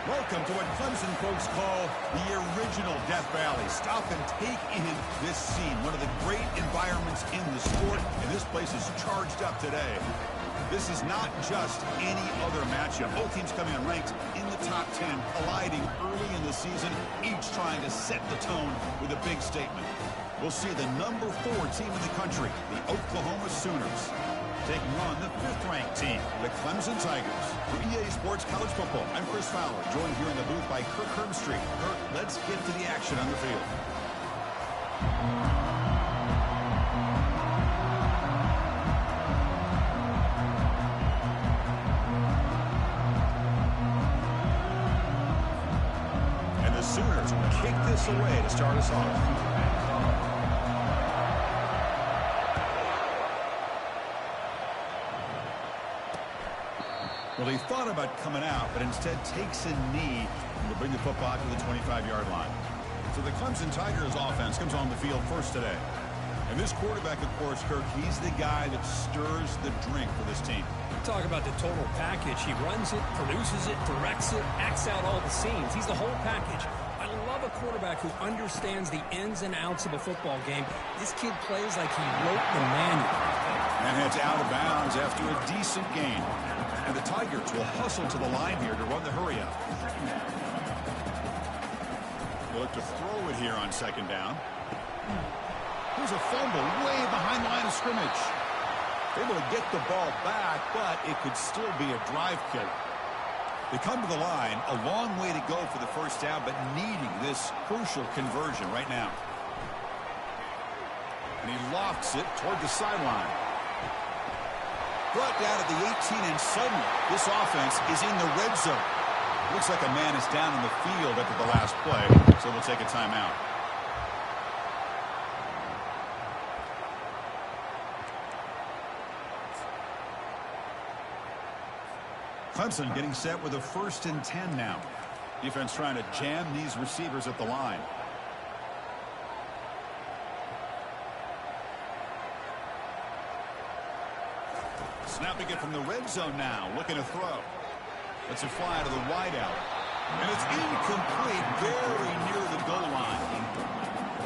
Welcome to what Clemson folks call the original Death Valley. Stop and take in this scene. One of the great environments in the sport, and this place is charged up today. This is not just any other matchup. Both teams coming unranked in the top 10, colliding early in the season, each trying to set the tone with a big statement. We'll see the number 4 team in the country, the Oklahoma Sooners, taking on the 5th-ranked team, the Clemson Tigers. For EA Sports College Football, I'm Chris Fowler, joined here in the booth by Kirk Herbstreit. Kirk, let's get to the action on the field. And the Sooners kick this away to start us off. Well, he thought about coming out, but instead takes a knee and will bring the football to the 25-yard line. So the Clemson Tigers offense comes on the field first today. And this quarterback, of course, Kirk, he's the guy that stirs the drink for this team. Talk about the total package. He runs it, produces it, directs it, acts out all the scenes. He's the whole package. I love a quarterback who understands the ins and outs of a football game. This kid plays like he wrote the manual. And heads out of bounds after a decent gain. And the Tigers will hustle to the line here to run the hurry up. They'll look to throw it here on second down. There's a fumble way behind the line of scrimmage. Able to get the ball back, but it could still be a drive killer. They come to the line, a long way to go for the first down, but needing this crucial conversion right now. And he lofts it toward the sideline. Brought down at the 18, and suddenly this offense is in the red zone. Looks like a man is down in the field after the last play, so they'll take a timeout. Clemson getting set with a 1st and 10 now. Defense trying to jam these receivers at the line. Snapping it from the red zone now, looking to throw. Lets it fly to the wideout. And it's incomplete, very near the goal line.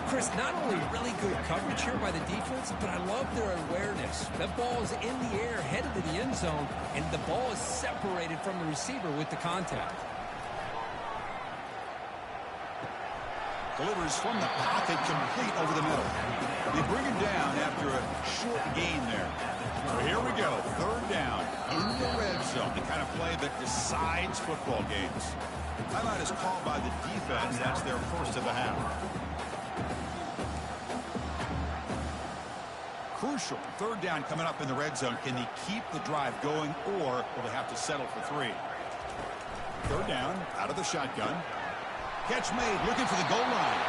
Chris, not only really good coverage here by the defense, but I love their awareness. That ball is in the air, headed to the end zone, and the ball is separated from the receiver with the contact. Delivers from the pocket, complete over the middle. They bring him down after a short gain there. So here we go, 3rd down in the red zone. The kind of play that decides football games. Timeout is called by the defense. That's their first of the half. Crucial 3rd down coming up in the red zone. Can they keep the drive going, or will they have to settle for 3? 3rd down, out of the shotgun. Catch made, looking for the goal line.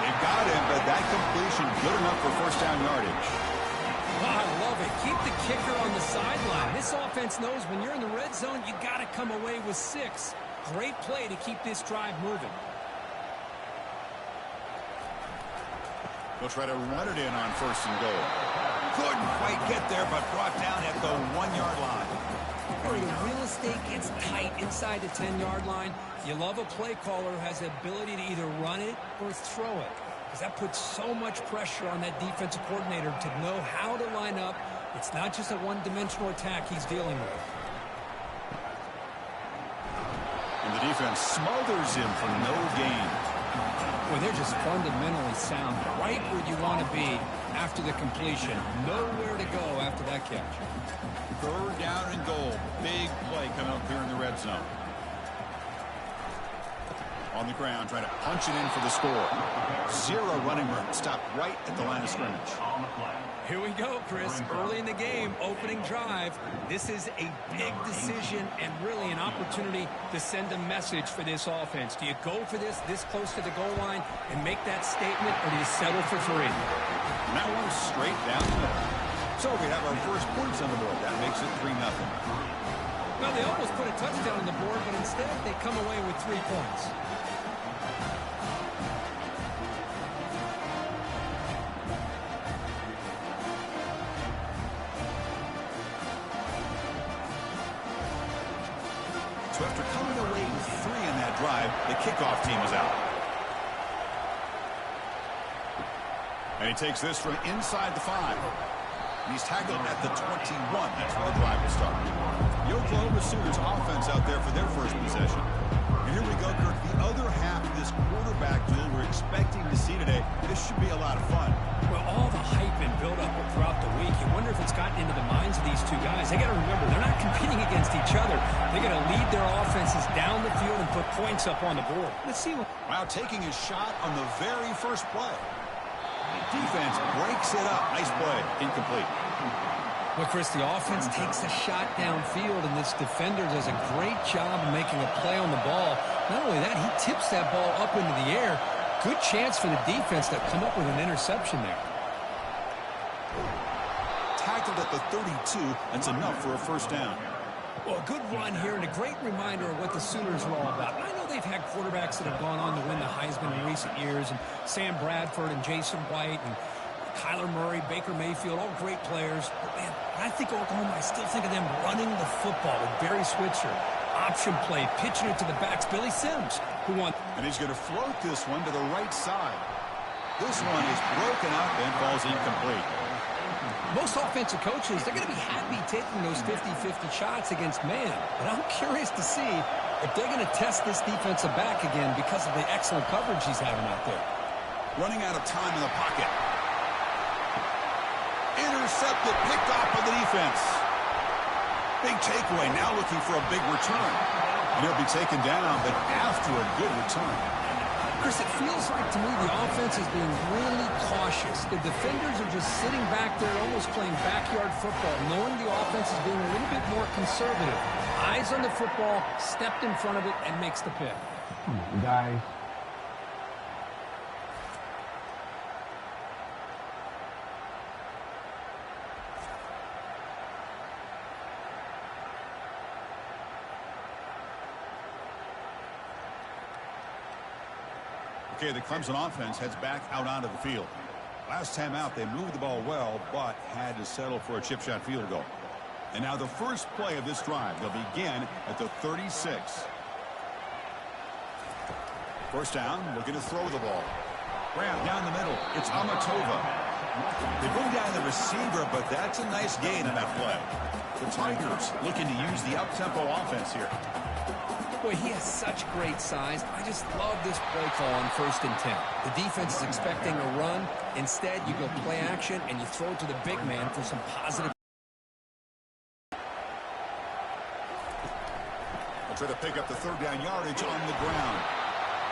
They've got him, but that completion good enough for 1st down yardage. Oh, I love it. Keep the kicker on the sideline. This offense knows when you're in the red zone, you got to come away with 6. Great play to keep this drive moving. They'll try to run it in on 1st and goal. Couldn't quite get there, but brought down at the 1-yard line. Where the real estate gets tight inside the 10-yard line, you love a play caller who has the ability to either run it or throw it. Because that puts so much pressure on that defensive coordinator to know how to line up. It's not just a one-dimensional attack he's dealing with. And the defense smothers him for no gain. Well, they're just fundamentally sound, right where you want to be after the completion. Nowhere to go after that catch. 3rd down and goal. Big play coming up here in the red zone. On the ground, trying to punch it in for the score. 0 running room. Stopped right at the line of scrimmage. Here we go, Chris. Early in the game, opening drive. This is a big decision and really an opportunity to send a message for this offense. Do you go for this close to the goal line and make that statement, or do you settle for 3? And that one straight down the middle. So we have our first points on the board. That makes it 3-0. Well, they almost put a touchdown on the board, but instead they come away with 3 points. So after coming away with 3 in that drive, the kickoff team is out. And he takes this from inside the 5. And he's tackled at the 21. That's where the drive will start. The Oklahoma Sooners offense out there for their first possession. And here we go, Kirk. The other half of this quarterback duel we're expecting to see today. This should be a lot of fun. Well, all the hype and build-up throughout the week, you wonder if it's gotten into the minds of these two guys. They got to remember, they're not competing against each other. They got to lead their offenses down the field and put points up on the board. Let's see. Wow, taking his shot on the very first play. Defense breaks it up. Nice play. Incomplete. Well, Chris, the offense takes a shot downfield, and this defender does a great job of making a play on the ball. Not only that, he tips that ball up into the air. Good chance for the defense to come up with an interception there. Tackled at the 32. That's enough for a first down. Well, a good run here and a great reminder of what the Sooners are all about. I know they've had quarterbacks that have gone on to win the Heisman in recent years, and Sam Bradford and Jason White and Kyler Murray, Baker Mayfield, all great players. But, man, when I think of Oklahoma, I still think of them running the football with Barry Switzer. Option play, pitching it to the backs. Billy Sims, who won. And he's going to float this one to the right side. This one is broken up and falls incomplete. Most offensive coaches, they're going to be happy taking those 50-50 shots against man. But I'm curious to see if they're going to test this defensive back again because of the excellent coverage he's having out there. Running out of time in the pocket. Intercepted, picked off by the defense. Big takeaway, now looking for a big return. And he'll be taken down, but after a good return. Chris, it feels like to me the offense is being really cautious. The defenders are just sitting back there almost playing backyard football, knowing the offense is being a little bit more conservative. Eyes on the football, stepped in front of it, and makes the pick. Guys. Okay, the Clemson offense heads back out onto the field. Last time out, they moved the ball well, but had to settle for a chip shot field goal. And now the first play of this drive, they'll begin at the 36. First down, looking to throw the ball. Grab down the middle. It's Amatova. They bring down the receiver, but that's a nice gain on that play. The Tigers looking to use the up-tempo offense here. Boy, he has such great size. I just love this play call on 1st and 10. The defense is expecting a run. Instead, you go play action, and you throw it to the big man for some positive. They'll try to pick up the 3rd down yardage on the ground.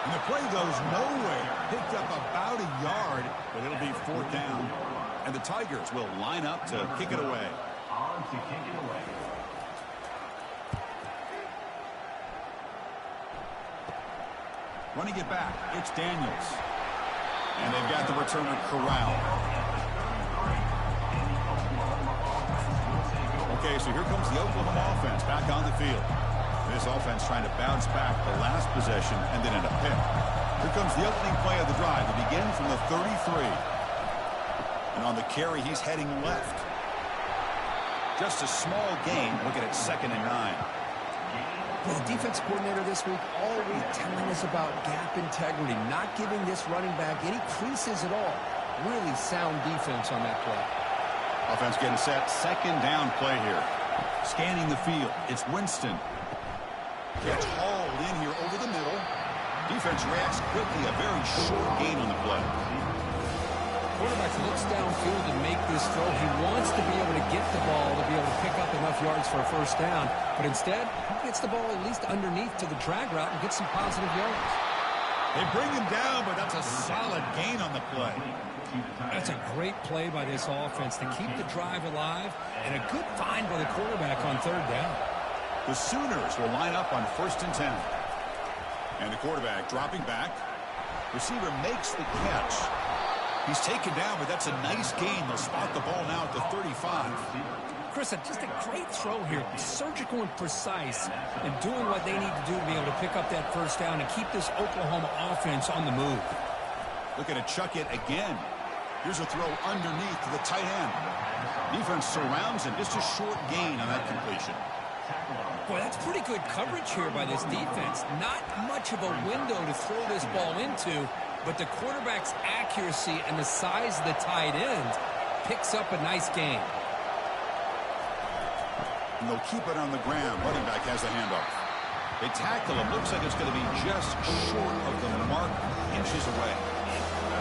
And the play goes nowhere. Picked up about a yard, but it'll be 4th down. And the Tigers will line up to kick it away. Running it back, it's Daniels. And they've got the returner corralled. Okay, so here comes the Oklahoma offense back on the field. This offense trying to bounce back the last possession and then end a pick. Here comes the opening play of the drive. It begins from the 33. And on the carry, he's heading left. Just a small gain. Looking at 2nd and 9. The defense coordinator this week all week telling us about gap integrity, not giving this running back any creases at all. Really sound defense on that play. Offense getting set. 2nd down play here. Scanning the field. It's Winston. Gets hauled in here over the middle. Defense reacts quickly. A very short gain on the play. Quarterback looks downfield to make this throw. He wants to be able to get the ball to be able to pick up enough yards for a 1st down. But instead, he gets the ball at least underneath to the drag route and gets some positive yards. They bring him down, but that's a solid gain on the play. That's a great play by this offense to keep the drive alive, and a good find by the quarterback on 3rd down. The Sooners will line up on 1st and 10. And the quarterback dropping back. Receiver makes the catch. He's taken down, but that's a nice gain. They'll spot the ball now at the 35. Chris, just a great throw here. Surgical and precise and doing what they need to do to be able to pick up that 1st down and keep this Oklahoma offense on the move. Looking to chuck it again. Here's a throw underneath to the tight end. Defense surrounds him. Just a short gain on that completion. Boy, that's pretty good coverage here by this defense. Not much of a window to throw this ball into, but the quarterback's accuracy and the size of the tight end picks up a nice gain. And they'll keep it on the ground. Running back has the handoff. They tackle him. Looks like it's going to be just short of the mark, inches away.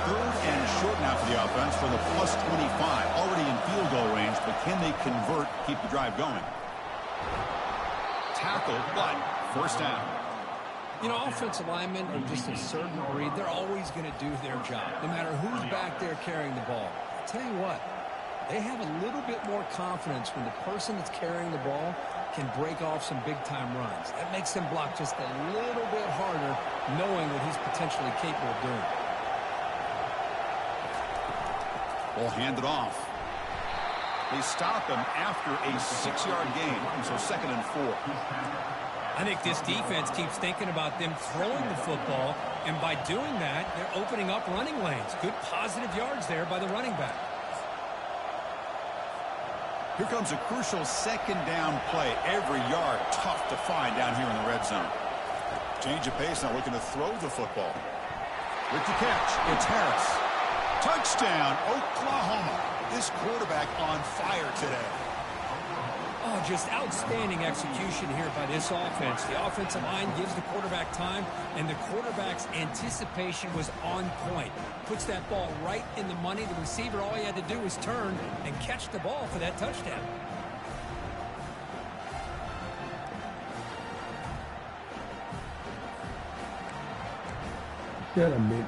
3rd and short now for the offense from the +25. Already in field goal range, but can they convert, keep the drive going? Tackle, but 1st down. You know, offensive linemen are just a certain breed. They're always going to do their job, no matter who's back there carrying the ball. I'll tell you what, they have a little bit more confidence when the person that's carrying the ball can break off some big-time runs. That makes them block just a little bit harder, knowing what he's potentially capable of doing. Ball handed off. They stop him after a 6-yard gain, so 2nd and 4. I think this defense keeps thinking about them throwing the football, and by doing that, they're opening up running lanes. Good positive yards there by the running back. Here comes a crucial 2nd down play. Every yard tough to find down here in the red zone. Change of pace, now looking to throw the football. With the catch, it's Harris. Touchdown, Oklahoma. This quarterback on fire today. Oh, just outstanding execution here by this offense. The offensive line gives the quarterback time, and the quarterback's anticipation was on point. Puts that ball right in the money. The receiver, all he had to do was turn and catch the ball for that touchdown. Shut up, bitch.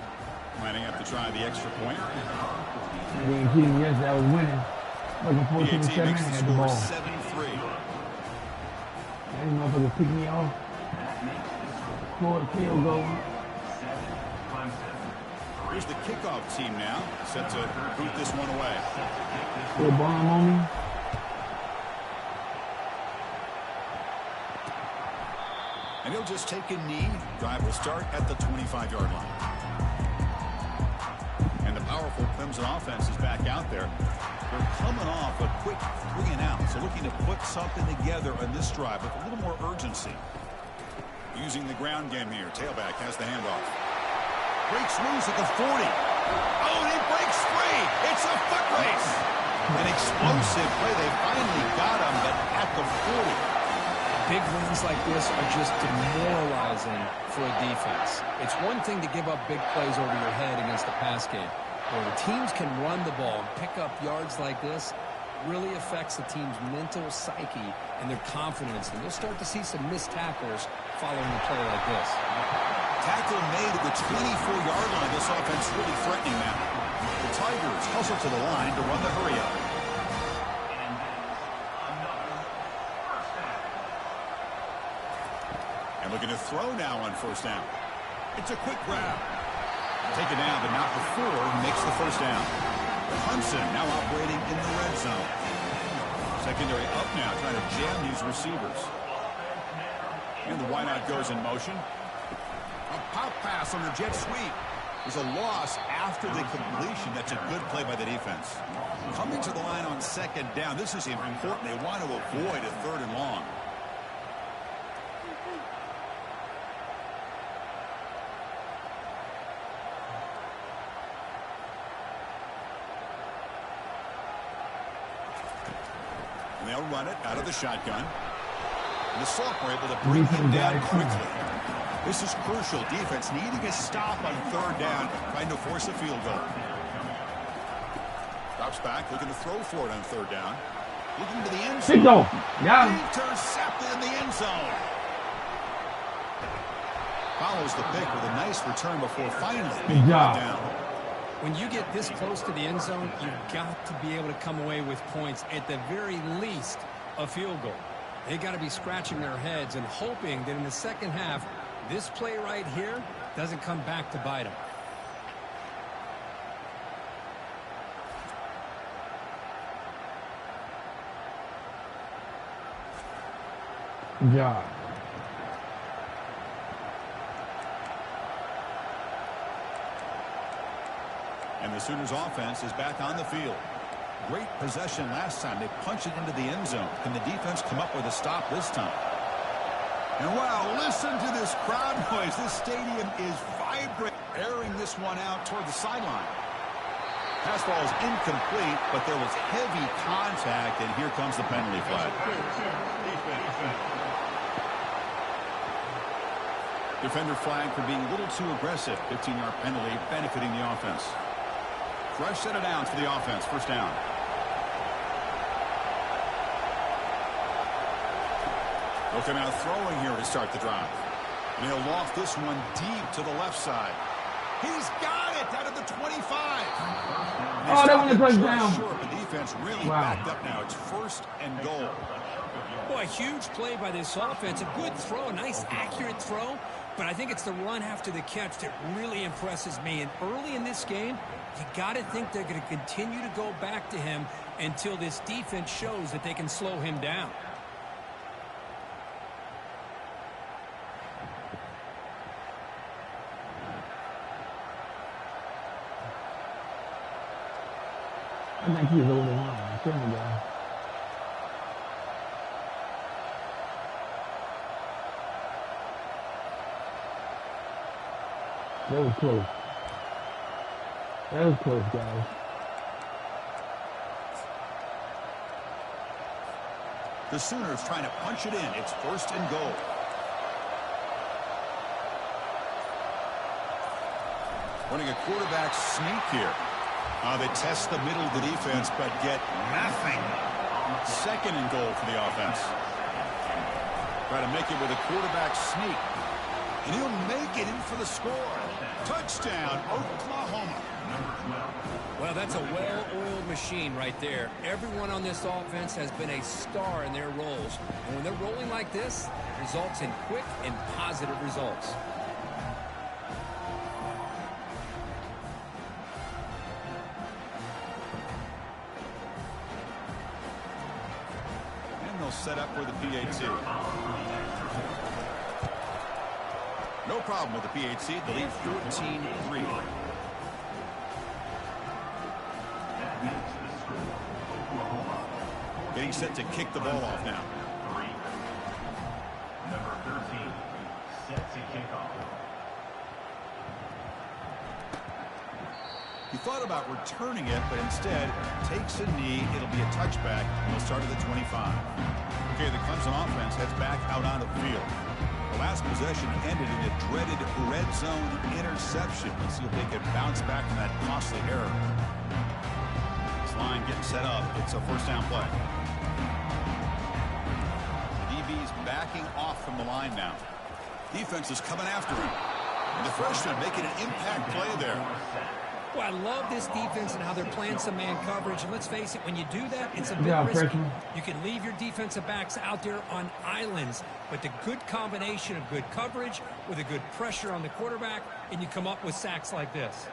Lining up to try the extra point. I didn't keep him yesterday. I was winning. Like a 14-7 makes the had the score ball. 7-3. That motherfucker picked me off. Scored a field goal. Here's the kickoff team now, set to boot this one away. Put a bomb on me. And he'll just take a knee. Drive will start at the 25-yard line. And the powerful Clemson offense is back out there. They're coming off a quick 3 and out, so looking to put something together on this drive with a little more urgency. Using the ground game here. Tailback has the handoff. Breaks loose at the 40. Oh, and he breaks free. It's a foot race. An explosive play. They finally got him, but at the 40. Big wins like this are just demoralizing for a defense. It's one thing to give up big plays over your head against the pass game. But when teams can run the ball and pick up yards like this, it really affects the team's mental psyche and their confidence. And you'll start to see some missed tackles following a play like this. Tackle made at the 24-yard line. This offense really threatening now. The Tigers hustle to the line to run the hurry-up. And looking to throw now on 1st down. It's a quick grab. Taken down, but not before he makes the 1st down. Hudson now operating in the red zone. Secondary up now, trying to jam these receivers. And the wideout goes in motion. A pop pass on the jet sweep. There's a loss after the completion. That's a good play by the defense. Coming to the line on 2nd down. This is important. They want to avoid a 3rd and long. And they'll run it out of the shotgun. And the Salk were able to bring him down quickly. This is crucial. Defense needing a stop on 3rd down, trying to force a field goal. Drops back, looking to throw for it on 3rd down. Looking to the end zone. Yeah. Intercepted in the end zone. Follows the pick with a nice return before finally being brought down. When you get this close to the end zone, you've got to be able to come away with points, at the very least, a field goal. They got to be scratching their heads and hoping that in the second half, this play right here doesn't come back to bite them. Good job. And the Sooners offense is back on the field. Great possession last time. They punched it into the end zone. Can the defense come up with a stop this time? And wow, listen to this crowd noise. This stadium is vibrant. Airing this one out toward the sideline. Pass ball is incomplete, but there was heavy contact, and here comes the penalty flag. Defender flag for being a little too aggressive. 15-yard penalty benefiting the offense. Fresh set of downs for the offense. First down. Looking out throwing here to start the drive. And he'll loft this one deep to the left side. He's got it out of the 25. Oh, that one is touchdown. Short. The defense really backed up now. It's first and goal. Boy, a huge play by this offense. A good throw, a nice accurate throw. But I think it's the run after the catch that really impresses me. And early in this game, you got to think they're going to continue to go back to him until this defense shows that they can slow him down. I think he's over the line. There we go. That was close. That was close, guys. The Sooners trying to punch it in. It's first and goal. Running a quarterback sneak here. They test the middle of the defense, but get nothing. Second and goal for the offense. Try to make it with a quarterback sneak. And he'll make it in for the score. Touchdown, Oklahoma. Well, that's a well-oiled machine right there. Everyone on this offense has been a star in their roles. And when they're rolling like this, it results in quick and positive results. Set up for the PAT. No problem with the PAT. They lead 14-3. Getting set to kick the ball off now. Number 13, set to kick off. He thought about returning it, but instead takes a knee. It'll be a touchback, and he'll start at the 25. Okay, the Clemson offense heads back out onto the field. The last possession ended in a dreaded red zone interception. Let's see if they can bounce back from that costly error. This line getting set up. It's a first down play. The DB's backing off from the line now. Defense is coming after him. And the freshman making an impact play there. Well, I love this defense and how they're playing some man coverage. And let's face it, when you do that, it's a bit risky. You can leave your defensive backs out there on islands. But the good combination of good coverage with a good pressure on the quarterback, and you come up with sacks like this.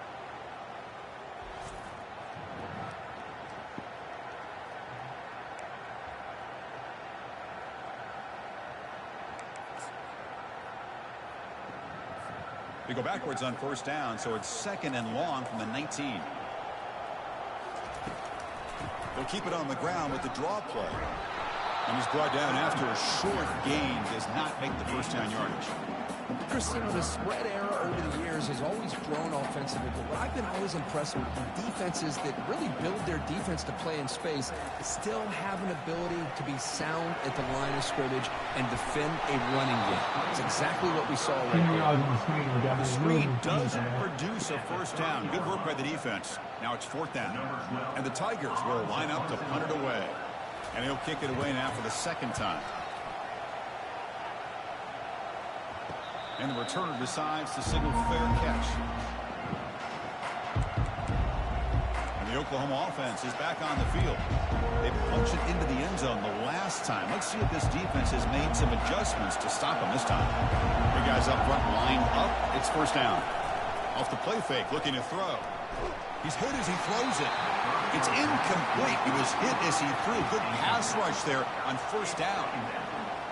They go backwards on first down, so it's second and long from the 19. They'll keep it on the ground with the draw play. And he's brought down after a short gain. Does not make the first down yardage. Chris, you know, the spread era over the years has always grown offensively, but what I've been always impressed with are defenses that really build their defense to play in space, still have an ability to be sound at the line of scrimmage and defend a running game. It's exactly what we saw right there. The screen does produce a first down. Good work by the defense. Now it's fourth down. And the Tigers will line up to punt it away. And he'll kick it away now for the second time. And the returner decides to signal fair catch. And the Oklahoma offense is back on the field. They punched it into the end zone the last time. Let's see if this defense has made some adjustments to stop them this time. Three guys up front lined up. It's first down. Off the play fake, looking to throw. He's hit as he throws it. It's incomplete. He was hit as he threw. Good pass rush there on first down.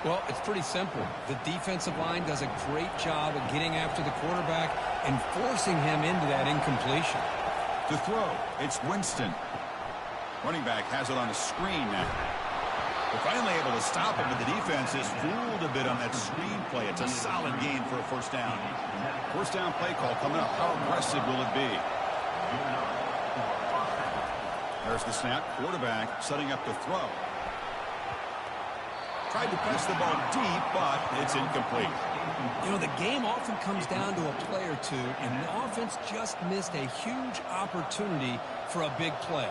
Well, it's pretty simple. The defensive line does a great job of getting after the quarterback and forcing him into that incompletion. To throw, it's Winston. Running back has it on a screen now. They're finally able to stop him, but the defense is fooled a bit on that screen play. It's a solid gain for a first down. First down play call coming up. How aggressive will it be? There's the snap. Quarterback setting up to throw. Tried to press the ball deep, but it's incomplete. You know, the game often comes down to a play or two, and the offense just missed a huge opportunity for a big play.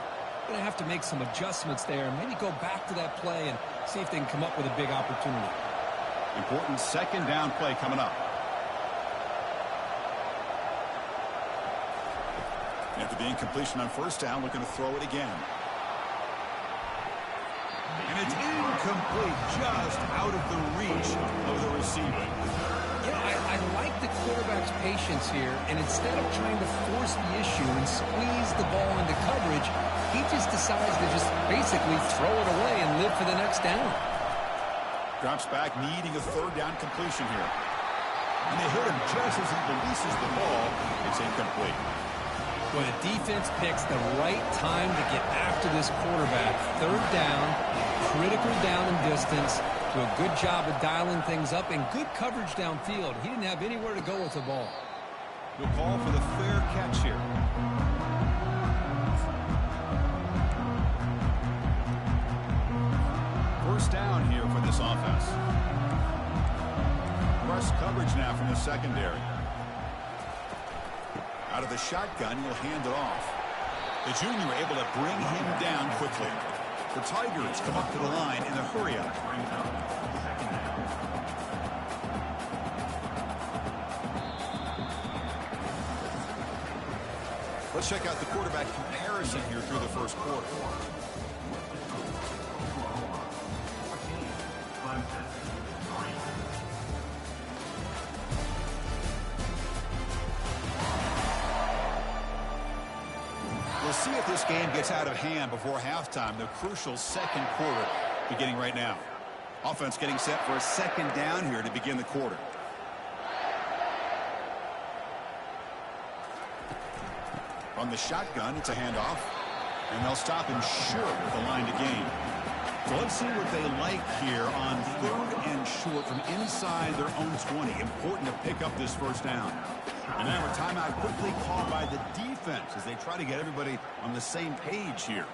Going to have to make some adjustments there, maybe go back to that play and see if they can come up with a big opportunity. Important second down play coming up. After the incompletion on first down, looking to throw it again. And it's incomplete, just out of the reach of the receiver. You know, I like the quarterback's patience here, and instead of trying to force the issue and squeeze the ball into coverage, he just decides to just basically throw it away and live for the next down. Drops back, needing a third down completion here. And they hit him just as he releases the ball. It's incomplete. When a defense picks the right time to get after this quarterback, third down, critical down and distance, do a good job of dialing things up, and good coverage downfield. He didn't have anywhere to go with the ball. We'll call for the fair catch here. First down here for this offense. Rush coverage now from the secondary. Out of the shotgun, he'll hand it off. The junior able to bring him down quickly. The Tigers come up to the line in a hurry-up. Let's check out the quarterback comparison here through the first quarter. We'll see if this game gets out of hand before halftime. The crucial second quarter beginning right now. Offense getting set for a second down here to begin the quarter. On the shotgun, it's a handoff. And they'll stop him short with the line to gain. So let's see what they like here on third and short from inside their own 20. Important to pick up this first down. And now a timeout quickly called by the defense as they try to get everybody on the same page here.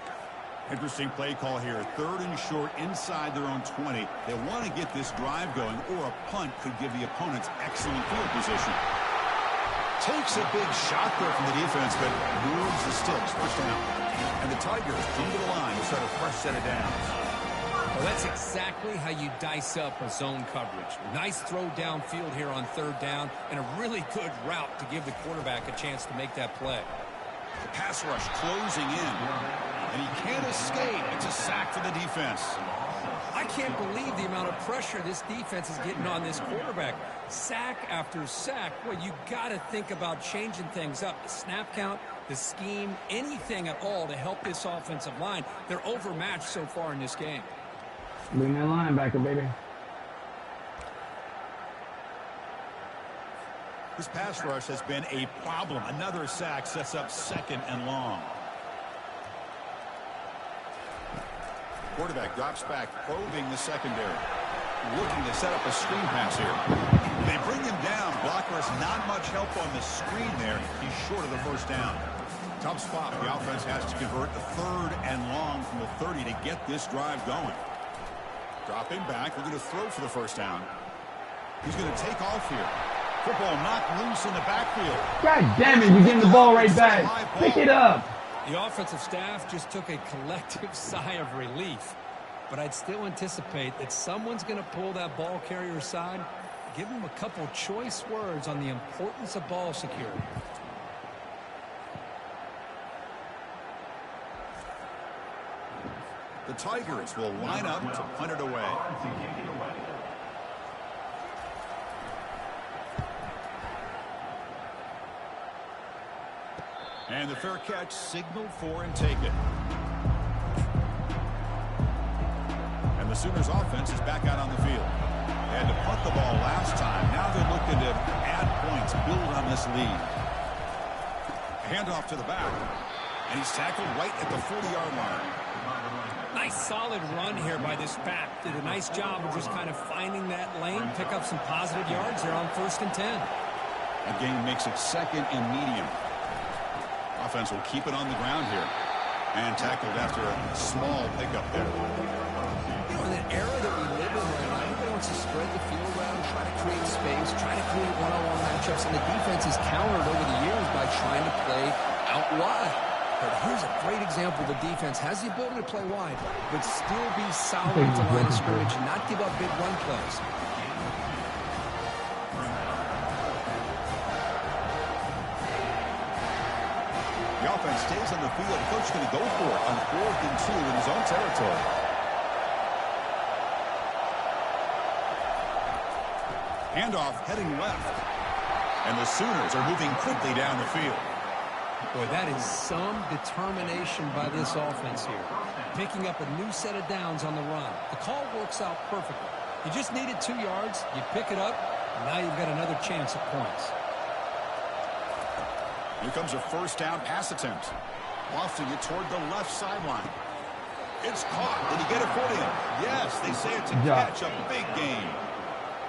Interesting play call here. Third and short inside their own 20. They want to get this drive going, or a punt could give the opponents excellent field position. Takes a big shot there from the defense, but moves the sticks. First down. And the Tigers come to the line to start a fresh set of downs. Well, that's exactly how you dice up a zone coverage. Nice throw downfield here on third down, and a really good route to give the quarterback a chance to make that play. The pass rush closing in, and he can't escape. It's a sack for the defense. I can't believe the amount of pressure this defense is getting on this quarterback. Sack after sack. Well, you got to think about changing things up. The snap count, the scheme, anything at all to help this offensive line. They're overmatched so far in this game. Bring that linebacker, baby. This pass rush has been a problem. Another sack sets up second and long. Quarterback drops back, probing the secondary. Looking to set up a screen pass here. They bring him down. Blockers not much help on the screen there. He's short of the first down. Tough spot. The offense has to convert the third and long from the 30 to get this drive going. Dropping back, looking to throw for the first down. He's going to take off here. Football knocked loose in the backfield. God damn it, you're getting the ball right back. Pick it up. The offensive staff just took a collective sigh of relief. But I'd still anticipate that someone's going to pull that ball carrier aside, give him a couple choice words on the importance of ball security. The Tigers will line up to punt it away. And the fair catch signaled for and taken. And the Sooners offense is back out on the field. They had to punt the ball last time. Now they're looking to add points, build on this lead. Handoff to the back. And he's tackled right at the 40-yard line. Nice solid run here by this back. Did a nice job of just kind of finding that lane, pick up some positive yards there on 1st and 10. That gain makes it 2nd and medium. Offense will keep it on the ground here. And tackled after a small pickup there. You know, in an era that we live in right now, everybody wants to spread the field around, try to create space, try to create one-on-one matchups, and the defense is countered over the years by trying to play out wide. But here's a great example. The defense has the ability to play wide, but still be solid at the line of scrimmage and not give up big run plays. The offense stays on the field. Coach is going to go for it on 4th and 2 in his own territory. Handoff heading left. And the Sooners are moving quickly down the field. Boy, that is some determination by this offense here. Picking up a new set of downs on the run. The call works out perfectly. You just needed 2 yards. You pick it up, and now you've got another chance at points. Here comes a 1st down pass attempt. Lofting it toward the left sideline. It's caught. Did he get it for him? Yes, they say it's a catch, a big gain.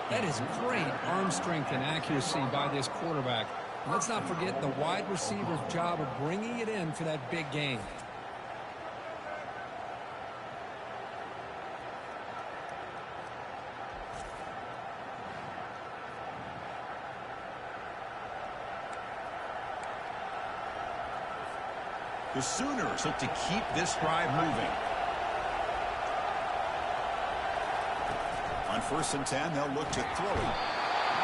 That is great arm strength and accuracy by this quarterback. And let's not forget the wide receiver's job of bringing it in for that big gain. The Sooners look to keep this drive moving. On 1st and 10, they'll look to throw it.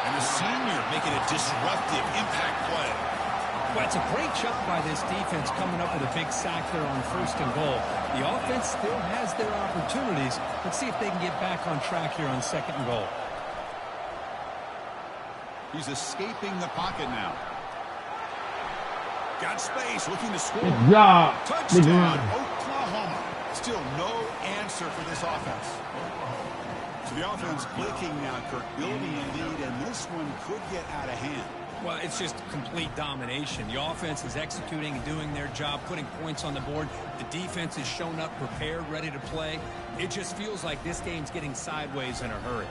And the senior making a disruptive impact play. Well, it's a great job by this defense coming up with a big sack there on 1st and goal. The offense still has their opportunities. Let's see if they can get back on track here on 2nd and goal. He's escaping the pocket now. Got space, looking to score. Good job. Touchdown, Oklahoma. Still no answer for this offense. So the offense clicking now, Kirk, building a lead, and this one could get out of hand. Well, it's just complete domination. The offense is executing and doing their job, putting points on the board. The defense is shown up, prepared, ready to play. It just feels like this game's getting sideways in a hurry.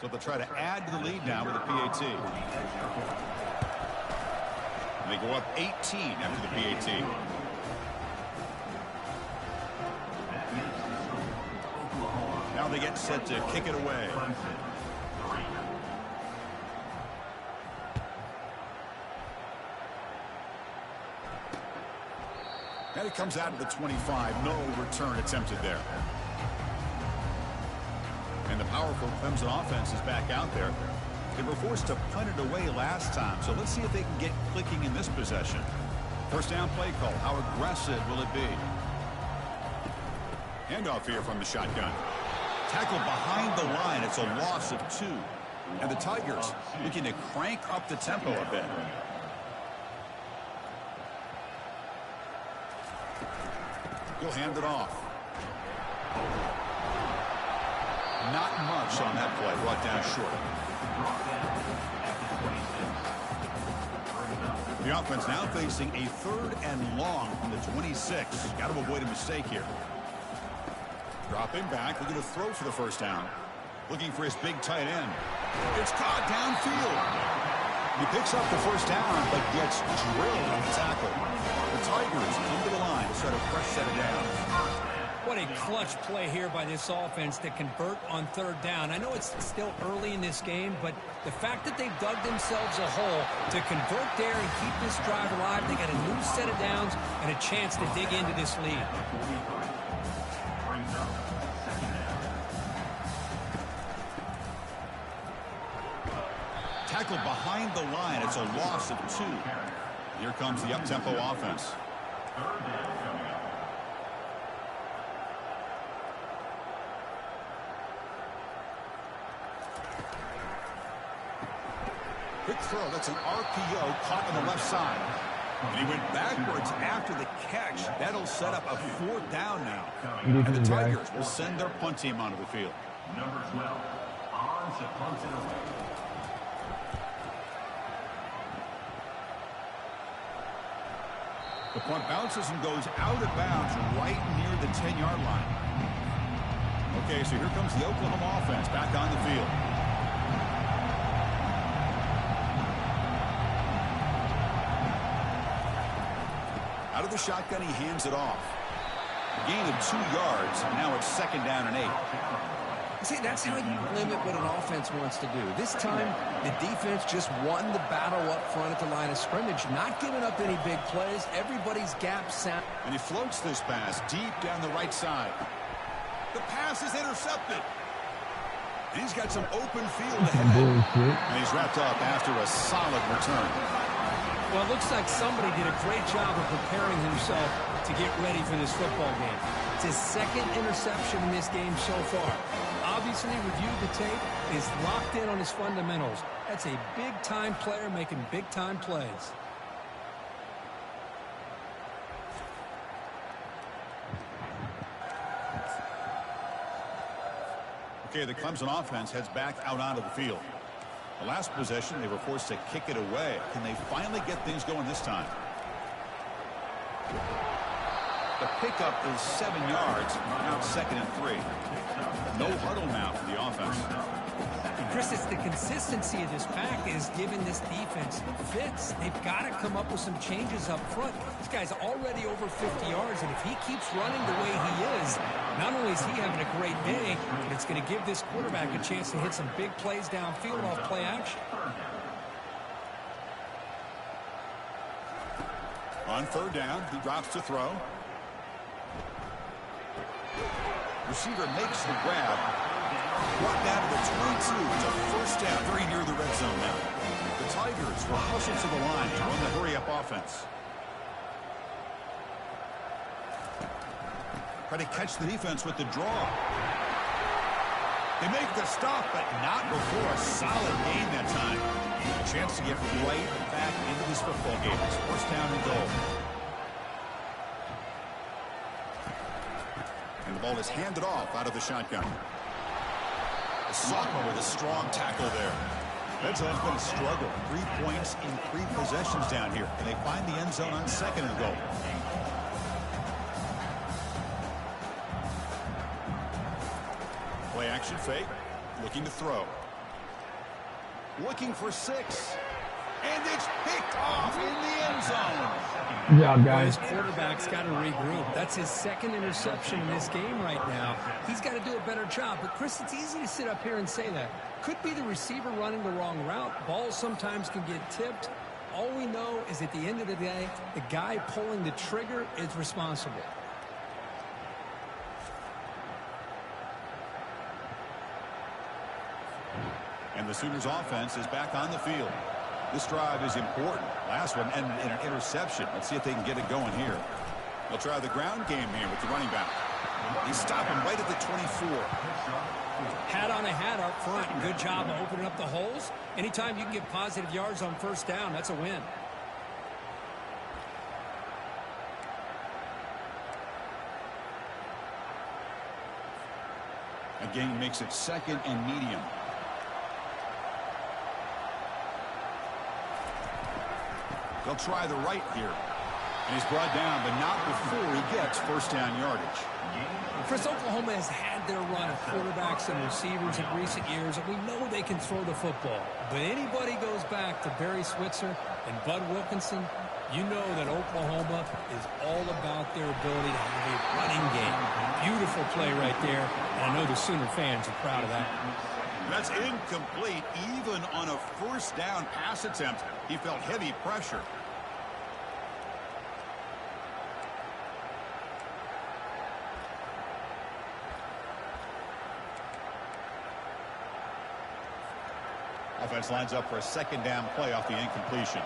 So they'll try to add to the lead now with a PAT. And they go up 18 after the PAT. Now they get set to kick it away. And it comes out of the 25. No return attempted there. And the powerful Clemson offense is back out there. They were forced to punt it away last time, so let's see if they can get clicking in this possession. 1st down play call. How aggressive will it be? Handoff here from the shotgun. Tackle behind the line. It's a loss of 2. And the Tigers looking to crank up the tempo a bit. He'll hand it off. Not much on that play, brought down short. The offense now facing a 3rd and long from the 26. Got to avoid a mistake here. Dropping back, looking to throw for the 1st down. Looking for his big tight end. It's caught downfield. He picks up the 1st down, but gets drilled on the tackle. The Tigers come to the line to set a fresh set of downs. What a clutch play here by this offense to convert on 3rd down. I know it's still early in this game, but the fact that they've dug themselves a hole to convert there and keep this drive alive, they got a new set of downs and a chance to dig into this lead. Tackle behind the line. It's a loss of 2. Here comes the up-tempo offense. Quick throw. That's an RPO caught on the left side. And he went backwards after the catch. That'll set up a 4th down now. Defense, And the guys. Tigers will send their punt team onto the field. Number 12, on to punt it away. The punt bounces and goes out of bounds right near the 10-yard line. Okay, so here comes the Oklahoma offense back on the field. Out of the shotgun, he hands it off. A gain of 2 yards, and now it's 2nd down and 8. See, that's how you limit what an offense wants to do. This time, the defense just won the battle up front at the line of scrimmage, not giving up any big plays. Everybody's gap sound. And he floats this pass deep down the right side. The pass is intercepted. And he's got some open field ahead. Bullshit. And he's wrapped up after a solid return. Well, it looks like somebody did a great job of preparing himself to get ready for this football game. It's his 2nd interception in this game so far. Obviously reviewed the tape, is locked in on his fundamentals. That's a big-time player making big-time plays. Okay, the Clemson offense heads back out onto the field. The last possession, they were forced to kick it away. Can they finally get things going this time? The pickup is 7 yards. Now it's 2nd and 3. No huddle now for the offense. And Chris, it's the consistency of this pack is giving this defense fits. They've got to come up with some changes up front. This guy's already over 50 yards, and if he keeps running the way he is, not only is he having a great day, but it's going to give this quarterback a chance to hit some big plays downfield off play action. On 3rd down, he drops to throw. Receiver makes the grab. Brought down to the 22. It's a 1st down, very near the red zone now. The Tigers will hustle to the line to run the hurry-up offense. Try to catch the defense with the draw. They make the stop, but not before a solid gain that time. A chance to get right back into this football game. It's 1st down and goal. And the ball is handed off out of the shotgun. The sophomore with a strong tackle there. Red zone's been a struggle. 3 points in 3 possessions down here. And they find the end zone on 2nd and goal. Play action fake. Looking to throw. Looking for 6. And it's picked off in the end zone. Good job, His guys. quarterback's got to regroup. That's his 2nd interception in this game right now. He's got to do a better job. But, Chris, it's easy to sit up here and say that. Could be the receiver running the wrong route. Balls sometimes can get tipped. All we know is at the end of the day, the guy pulling the trigger is responsible. And the Sooners offense is back on the field. This drive is important. Last one ended in an interception. Let's see if they can get it going here. They'll try the ground game here with the running back. He's stopping right at the 24. Hat on a hat up front. Good job of opening up the holes. Anytime you can get positive yards on 1st down, that's a win. Again, makes it 2nd and medium. They'll try the right here. And he's brought down, but not before he gets 1st down yardage. Chris, Oklahoma has had their run of quarterbacks and receivers in recent years, and we know they can throw the football. But anybody goes back to Barry Switzer and Bud Wilkinson, you know that Oklahoma is all about their ability to have a running game. Beautiful play right there, and I know the Sooner fans are proud of that. That's incomplete. Even on a 1st down pass attempt, he felt heavy pressure. Offense lines up for a 2nd down play off the incompletion.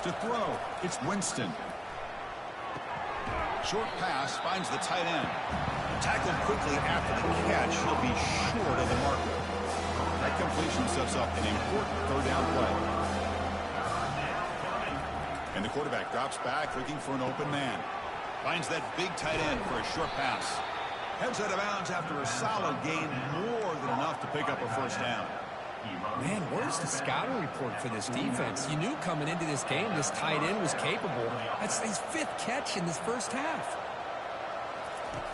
To throw, it's Winston. Short pass finds the tight end. Tackled quickly after the catch. He'll be short of the marker. That completion sets up an important 3rd down play. And the quarterback drops back looking for an open man. Finds that big tight end for a short pass. Heads out of bounds after a solid gain, more than enough to pick up a first down. Man, where's the scouting report for this defense? You knew coming into this game this tight end was capable. That's his 5th catch in this first half.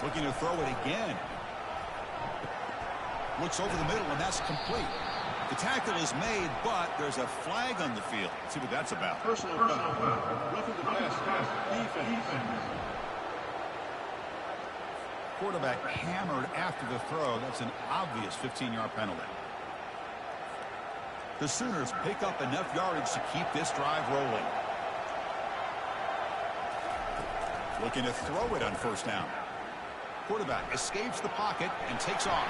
Looking to throw it again. Looks over the middle, and that's complete. The tackle is made, but there's a flag on the field. Let's see what that's about. Personal foul. Roughing the pass. Defense. Quarterback hammered after the throw. That's an obvious 15-yard penalty. The Sooners pick up enough yardage to keep this drive rolling. Looking to throw it on first down. Quarterback escapes the pocket and takes off.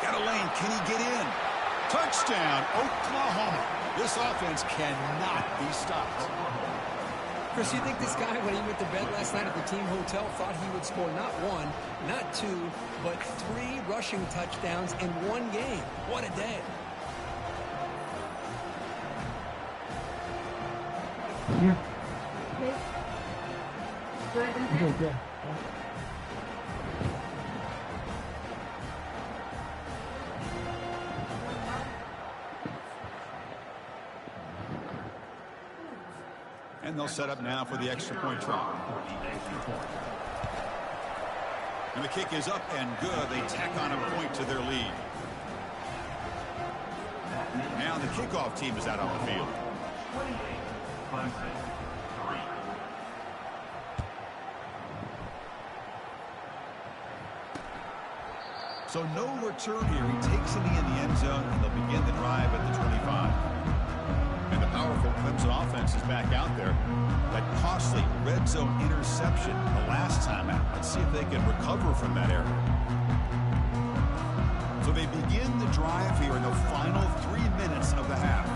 Got a lane. Can he get in? Touchdown, Oklahoma. This offense cannot be stopped. Chris, you think this guy, when he went to bed last night at the team hotel, thought he would score not 1, not 2, but 3 rushing touchdowns in one game? What a day. Yeah. Okay. And they'll set up now for the extra point try. And the kick is up and good. They tack on a point to their lead. Now the kickoff team is out on the field. So no return here. He takes it in the end zone, and they'll begin the drive at the 25. And the powerful Clemson offense is back out there. That costly red zone interception the last time out. Let's see if they can recover from that error. So they begin the drive here in the final 3 minutes of the half.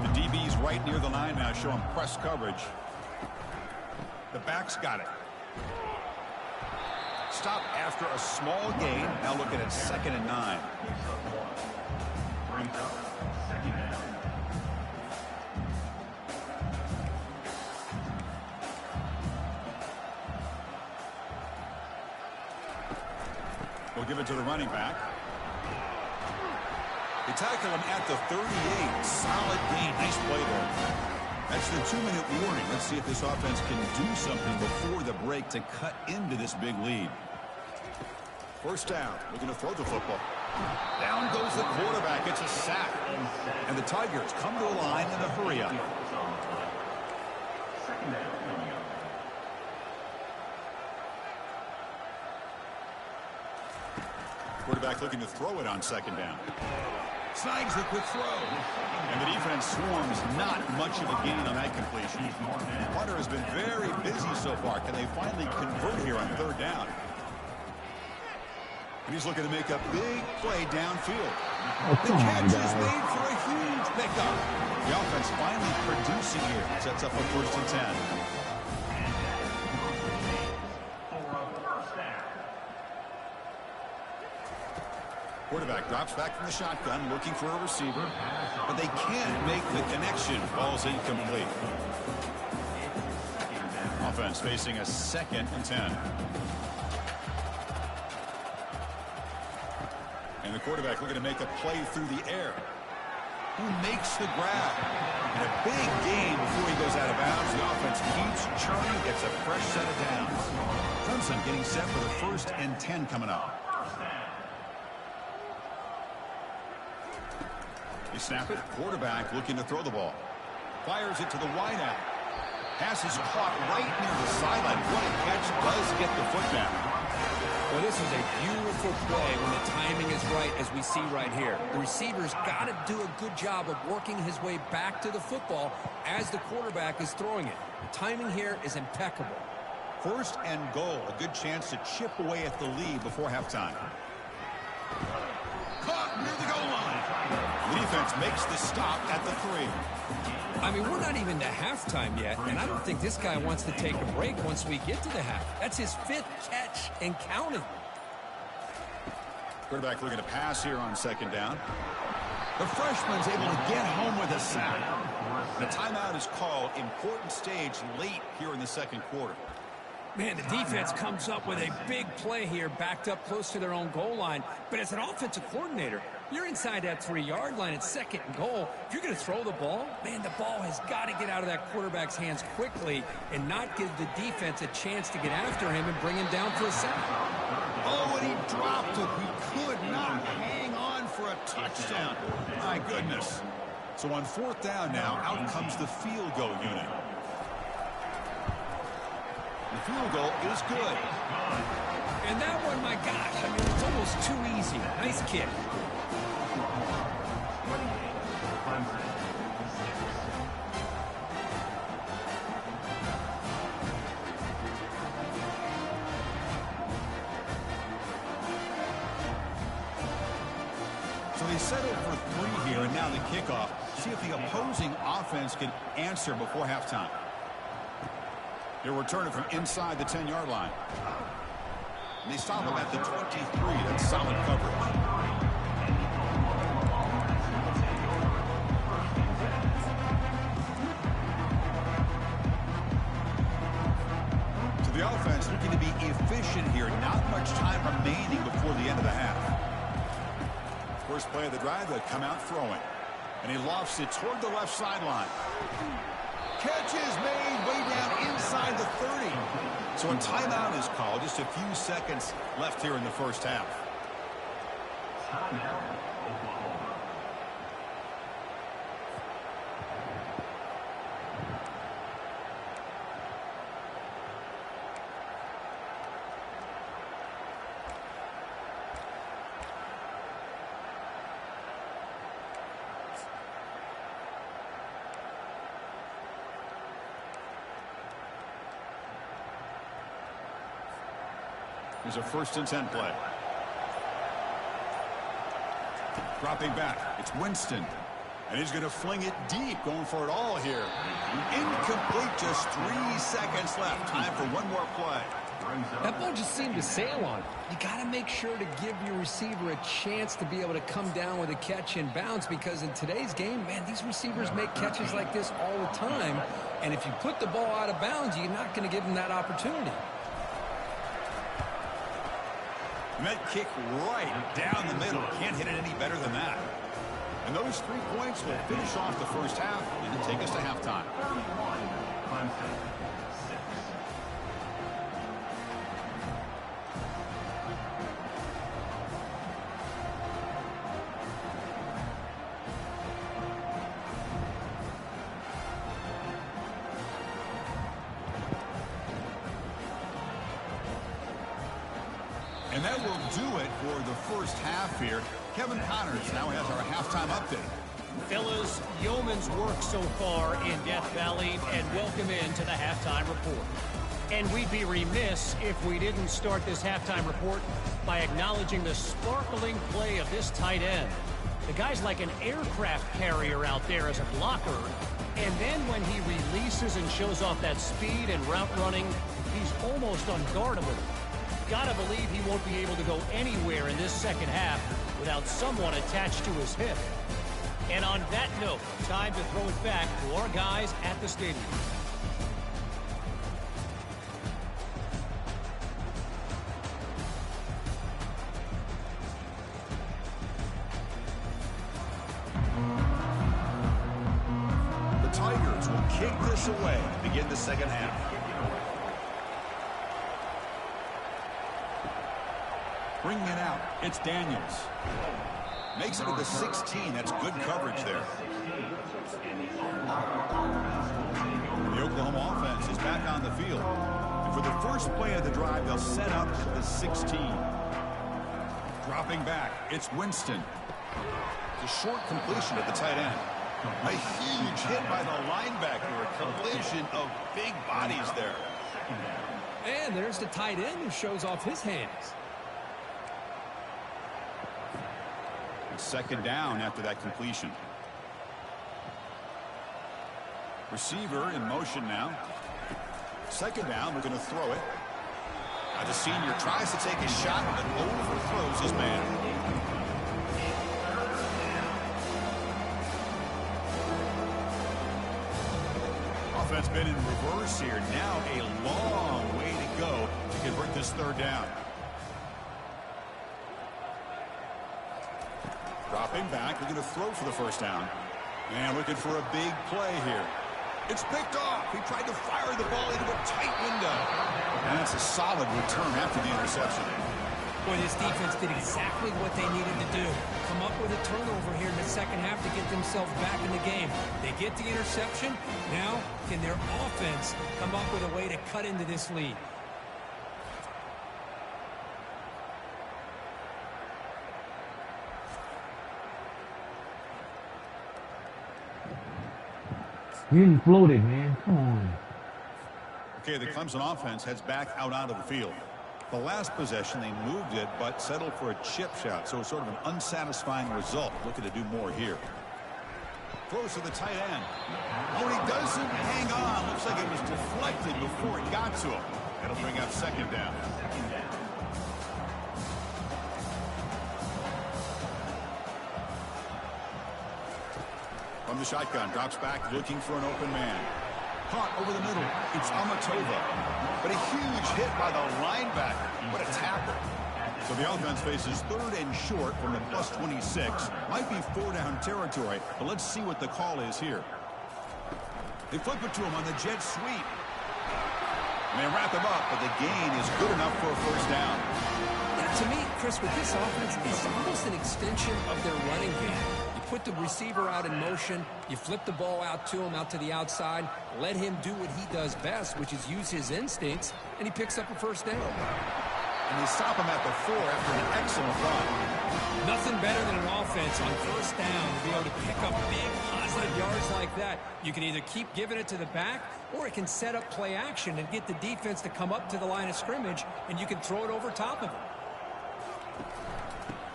The DB's right near the line now, showing press coverage. The back's got it. Stop after a small gain. Now looking at 2nd and 9. We'll give it to the running back. They tackle him at the 38. Solid gain. Nice play there. That's the 2-minute warning. Let's see if this offense can do something before the break to cut into this big lead. First down. Looking to throw the football. Down goes the quarterback. It's a sack. And the Tigers come to a line in a hurry up. Quarterback looking to throw it on 2nd down. Snags the quick throw. And the defense swarms. Not much of a gain on that completion. Hunter has been very busy so far. Can they finally convert here on 3rd down? And he's looking to make a big play downfield. The catch is made for a huge pickup. The offense finally producing here. Sets up a 1st and 10. Quarterback drops back from the shotgun, looking for a receiver, but they can't make the connection. Ball's incomplete. Offense facing a 2nd and 10. And the quarterback looking to make a play through the air. Who makes the grab? And a big gain before he goes out of bounds. The offense keeps churning, gets a fresh set of downs. Clemson getting set for the 1st and 10 coming up. They snap it. Quarterback looking to throw the ball. Fires it to the wideout. Pass is caught right near the sideline. What a catch. Does get the foot down. Well, this is a beautiful play when the timing is right, as we see right here. The receiver's got to do a good job of working his way back to the football as the quarterback is throwing it. The timing here is impeccable. 1st and goal. A good chance to chip away at the lead before halftime. Caught near the goal line. The defense makes the stop at the 3. I mean, we're not even to halftime yet, and I don't think this guy wants to take a break once we get to the half. That's his 5th catch and counting. Quarterback looking to pass here on 2nd down. The freshman's able to get home with a sack. The timeout is called. Important stage late here in the second quarter. Man, the defense comes up with a big play here, backed up close to their own goal line. But as an offensive coordinator, you're inside that 3-yard line at second and goal. If you're going to throw the ball, man, the ball has got to get out of that quarterback's hands quickly and not give the defense a chance to get after him and bring him down for a sack. Oh, and he dropped it. He could not hang on for a touchdown. My goodness. So on fourth down now, out comes the field goal unit. The field goal is good. And that one, my gosh, I mean, it's almost too easy. Nice kick. So they settled for 3 here, and now the kickoff. See if the opposing offense can answer before halftime. They're returning from inside the 10-yard line. And they stop him at the 23. That's solid coverage. So the offense looking to be efficient here. Not much time remaining before the end of the half. First play of the drive, they come out throwing. And he lofts it toward the left sideline. Catch is made way down inside the 30. So a timeout is called. Just a few seconds left here in the first half. Here's a 1st and 10 play. Dropping back. It's Winston. And he's going to fling it deep, going for it all here. Incomplete, just 3 seconds left. Time for one more play. That ball just seemed to sail on. You got to make sure to give your receiver a chance to be able to come down with a catch and bounce, because in today's game, man, these receivers make catches like this all the time. And if you put the ball out of bounds, you're not going to give them that opportunity. And that kick right down the middle. Can't hit it any better than that. And those 3 points will finish off the first half and take us to halftime. And that will do it for the first half here. Kevin Connors now has our halftime update. Fellas, yeoman's work so far in Death Valley, and welcome into the halftime report. And we'd be remiss if we didn't start this halftime report by acknowledging the sparkling play of this tight end. The guy's like an aircraft carrier out there as a blocker, and then when he releases and shows off that speed and route running, he's almost unguardable. Gotta believe he won't be able to go anywhere in this second half without someone attached to his hip. And on that note, time to throw it back to our guys at the stadium. The Tigers will kick this away to begin the second half. Bringing it out, it's Daniels. Makes it to the 16. That's good coverage there. The Oklahoma offense is back on the field. And for the first play of the drive, they'll set up at the 16. Dropping back, it's Winston. It's a short completion at the tight end. A huge hit by the linebacker. A collision of big bodies there. And there's the tight end who shows off his hands. Second down after that completion. Receiver in motion now. Second down, we're going to throw it. The senior tries to take a shot, but overthrows his man. offense been in reverse here. Now a long way to go to convert this third down. Dropping back, looking to throw for the first down. And looking for a big play here. It's picked off. He tried to fire the ball into a tight window. And that's a solid return after the interception. Boy, this defense did exactly what they needed to do. Come up with a turnover here in the second half to get themselves back in the game. They get the interception. Now, can their offense come up with a way to cut into this lead? You floated, man. Come on. Okay, the Clemson offense heads back out onto the field. The last possession, they moved it, but settled for a chip shot, so it's sort of an unsatisfying result. Looking to do more here. Throws to the tight end. Oh, he doesn't hang on. Looks like it was deflected before it got to him. That'll bring up second down. From the shotgun, drops back, looking for an open man. Caught over the middle. It's Amatova. But a huge hit by the linebacker. What a tackle. So the offense faces third and short from the plus 26. Might be 4-down territory, but let's see what the call is here. They flip it to him on the jet sweep. And they wrap him up, but the gain is good enough for a first down. Yeah, to me, Chris, with this offense, it's almost an extension of their running game. Put the receiver out in motion, you flip the ball out to him, out to the outside, let him do what he does best, which is use his instincts, and he picks up a first down. And they stop him at the 4 after an excellent run. Nothing better than an offense on first down to be able to pick up big positive yards like that. You can either keep giving it to the back, or it can set up play action and get the defense to come up to the line of scrimmage, and you can throw it over top of them.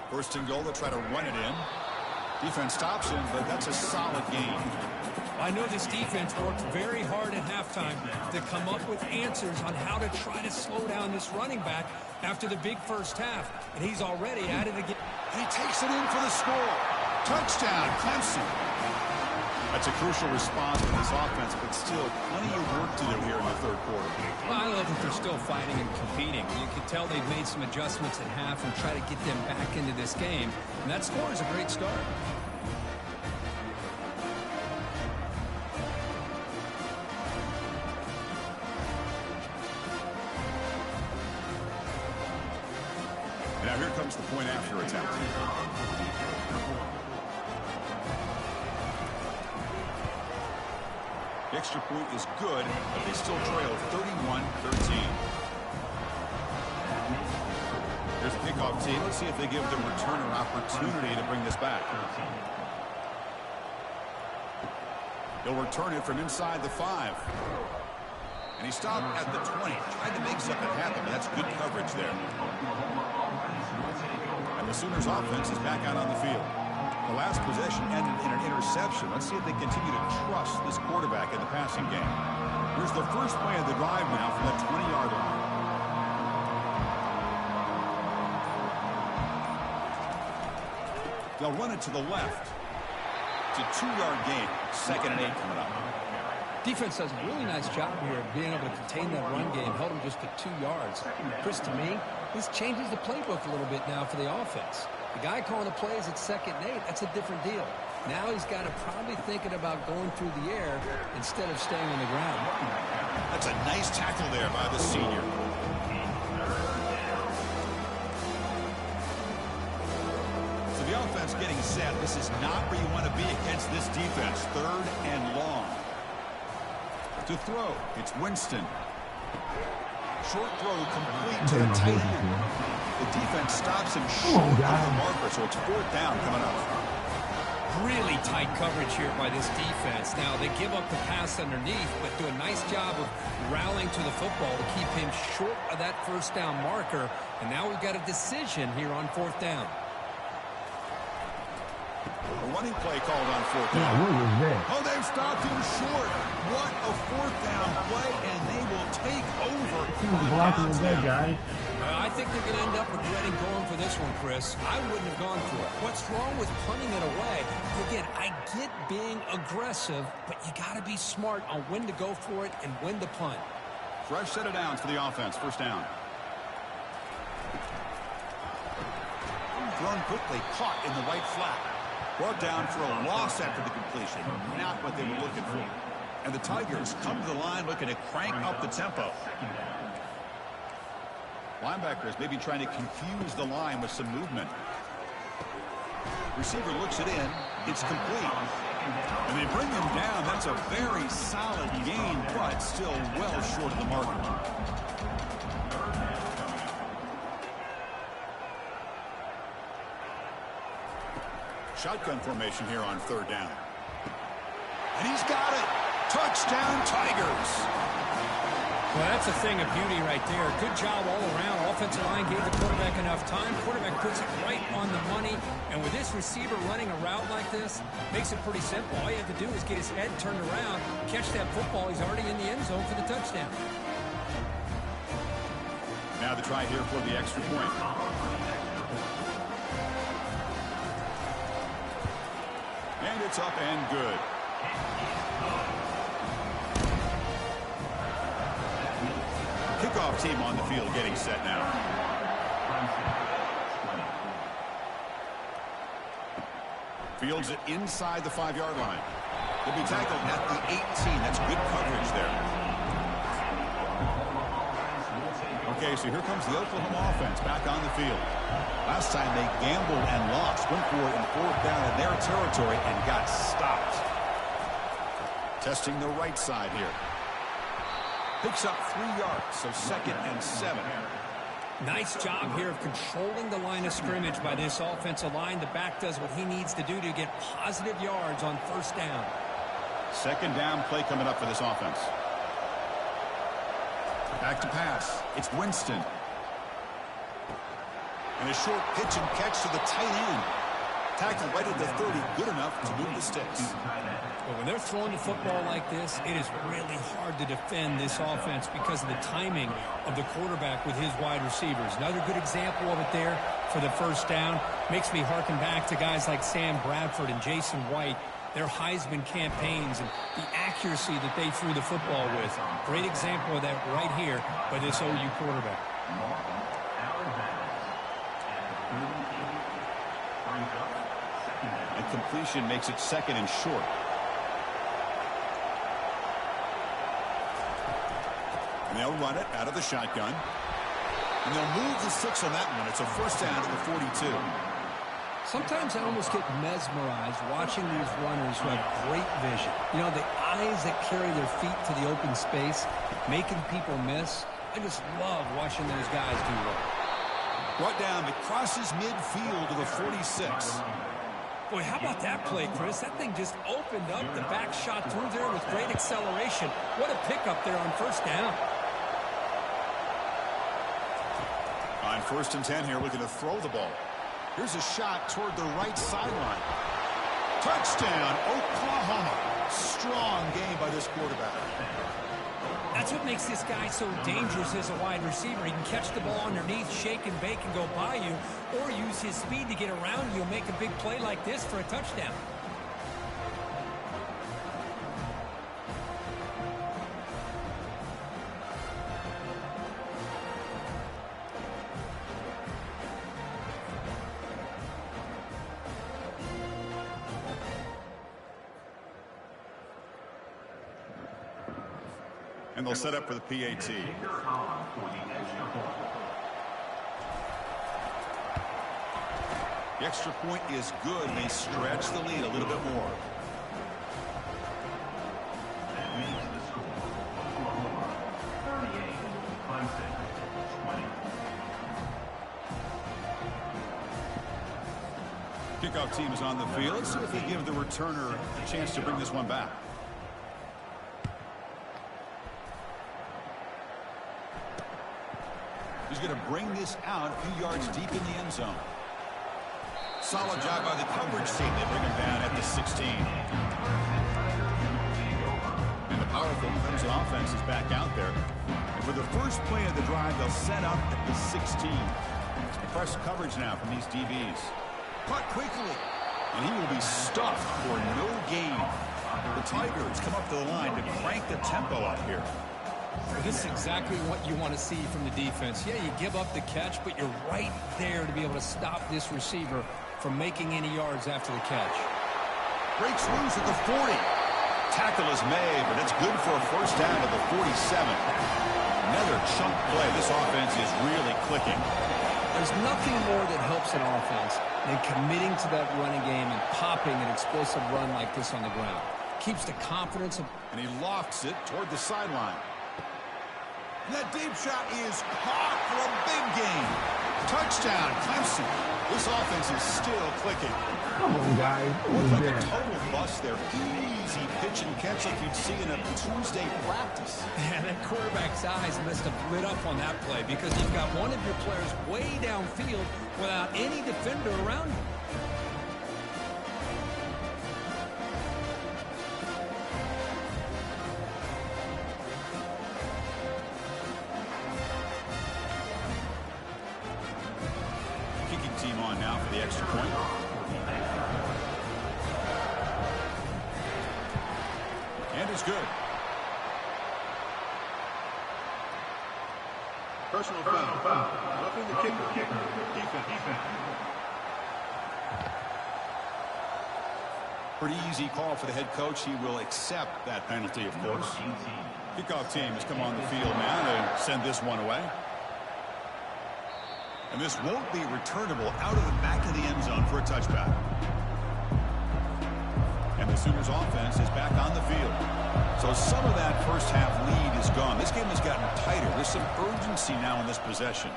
First and goal, they'll try to run it in. Defense stops him, but that's a solid game. I know this defense worked very hard at halftime to come up with answers on how to try to slow down this running back after the big first half, and he's already at it again. He takes it in for the score. Touchdown, Clemson. That's a crucial response from this offense, but still plenty of work to do here in the third quarter. Well, I love that they're still fighting and competing. You can tell they've made some adjustments at half and try to get them back into this game, and that score is a great start. Now here comes the point after attempt. The extra point is good, but they still trail 31-13. Here's a kickoff team. Let's see if they give the returner opportunity to bring this back. He'll return it from inside the 5. And he stopped at the 20. Tried to make something happen, but that's good coverage there. And the Sooners offense is back out on the field. The last possession ended in an interception. Let's see if they continue to trust this quarterback in the passing game. Here's the first play of the drive now from the 20-yard line. They'll run it to the left. It's a 2-yard gain. 2nd and 8 coming up. Defense does a really nice job here of being able to contain that run game, held them just to 2 yards. Chris, to me, this changes the playbook a little bit now for the offense. The guy calling the plays at 2nd and 8, that's a different deal. Now he's got to probably thinking about going through the air instead of staying on the ground. That's a nice tackle there by the senior. So the offense getting set. This is not where you want to be against this defense. 3rd and long. To throw, it's Winston. Short throw complete to the tight end. The defense stops him short of the marker, so it's 4th down coming up. Really tight coverage here by this defense. Now, they give up the pass underneath, but do a nice job of rallying to the football to keep him short of that 1st down marker. And now we've got a decision here on 4th down. A running play called on 4th down. Yeah, what was that? Oh, they've stopped him short. What a 4th down play, and they will take over. He was blocking with that guy. Well, I think they're going to end up regretting going for this one, Chris. I wouldn't have gone for it. What's wrong with punting it away? Again, I get being aggressive, but you got to be smart on when to go for it and when to punt. Fresh set of downs for the offense. First down. Thrown quickly, caught in the right flat. Brought down for a loss after the completion. Not what they were looking for. And the Tigers come to the line looking to crank up the tempo. Linebackers maybe trying to confuse the line with some movement. Receiver looks it in. It's complete. And they bring him down. That's a very solid gain, but still well short of the mark. Shotgun formation here on third down. And he's got it. Touchdown, Tigers. Well, that's a thing of beauty right there. Good job all around. Offensive line gave the quarterback enough time. Quarterback puts it right on the money. And with this receiver running a route like this, makes it pretty simple. All you have to do is get his head turned around, catch that football. He's already in the end zone for the touchdown. Now the try here for the extra point. And it's up and good. Kickoff team on the field getting set now. Fields it inside the 5-yard line. He'll be tackled at the 18. That's good coverage there. Okay, so here comes the Oklahoma offense back on the field. Last time they gambled and lost. Went for it in fourth down in their territory and got stopped. Testing the right side here. Picks up 3 yards, so 2nd and 7. Nice job here of controlling the line of scrimmage by this offensive line. The back does what he needs to do to get positive yards on first down. 2nd down play coming up for this offense. Back to pass. It's Winston. And a short pitch and catch to the tight end. Tackled right at the 30. Good enough to move the sticks. But when they're throwing the football like this, it is really hard to defend this offense because of the timing of the quarterback with his wide receivers. Another good example of it there for the first down. Makes me harken back to guys like Sam Bradford and Jason White, their Heisman campaigns and the accuracy that they threw the football with. Great example of that right here by this OU quarterback. And completion makes it 2nd and short. And they'll run it out of the shotgun. And they'll move the 6 on that one. It's a first down at the 42. Sometimes I almost get mesmerized watching these runners who have great vision. You know, the eyes that carry their feet to the open space, making people miss. I just love watching those guys do that. Brought down, it crosses midfield to the 46. Boy, how about that play, Chris? That thing just opened up. The back shot through there with great acceleration. What a pickup there on first down. On 1st and 10 here, looking to throw the ball. Here's a shot toward the right sideline. Touchdown, Oklahoma. Strong game by this quarterback. That's what makes this guy so dangerous as a wide receiver. He can catch the ball underneath, shake and bake, and go by you, or use his speed to get around you and make a big play like this for a touchdown. And they'll set up for the PAT. The extra point is good. They stretch the lead a little bit more. Kickoff team is on the field. Let's see if they give the returner a chance to bring this one back. He's going to bring this out a few yards deep in the end zone. Solid job by the coverage team. They bring him down at the 16. And the powerful because the offense is back out there. And for the first play of the drive, they'll set up at the 16. Press coverage now from these DBs. Caught quickly. And he will be stuffed for no gain. The Tigers come up to the line to crank the tempo up here. This is exactly what you want to see from the defense. Yeah, you give up the catch, but you're right there to be able to stop this receiver from making any yards after the catch. Breaks loose at the 40. Tackle is made, but it's good for a first down at the 47. Another chunk play. This offense is really clicking. There's nothing more that helps an offense than committing to that running game and popping an explosive run like this on the ground. Keeps the confidence of... And he lofts it toward the sideline. And that deep shot is caught for a big gain. Touchdown, Clemson. This offense is still clicking. Come on, guys. Looks like a total bust there. Easy pitch and catch like you'd see in a Tuesday practice. And that quarterback's eyes must have lit up on that play because you've got one of your players way downfield without any defender around him. Kicking team on now for the extra point. And it's good. Personal foul. Roughing the kicker. Defense. Pretty easy call for the head coach. He will accept that penalty, of course. Kickoff team has come on the field now to send this one away. And this won't be returnable out of the back of the end zone for a touchback. And the Sooners offense is back on the field. So some of that first half lead is gone. This game has gotten tighter. There's some urgency now in this possession.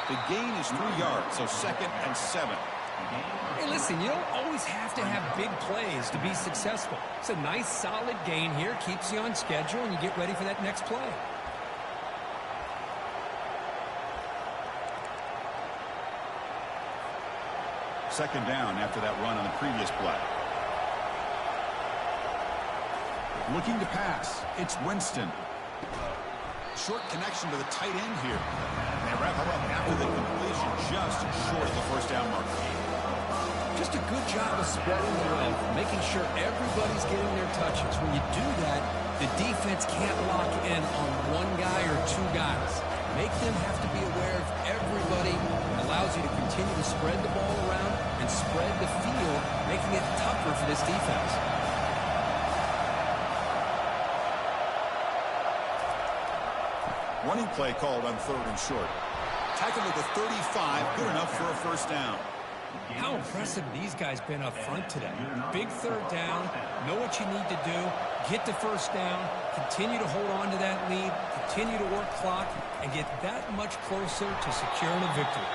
The gain is 3 yards, so 2nd and 7. Hey, listen, you don't always have to have big plays to be successful. It's a nice, solid gain here. Keeps you on schedule, and you get ready for that next play. Second down after that run on the previous play. Looking to pass. It's Winston. Short connection to the tight end here. And they wrap up after the completion just short of the first down marker. Just a good job of spreading the wealth, making sure everybody's getting their touches. When you do that, the defense can't lock in on one guy or two guys. Make them have to be aware of everybody. It allows you to continue to spread the ball around and spread the field, making it tougher for this defense. Running play called on 3rd and short. Tackled at the 35, good enough for a first down. How impressive these guys been up front today. Big 3rd down, know what you need to do, get the first down, continue to hold on to that lead, continue to work clock, and get that much closer to securing a victory.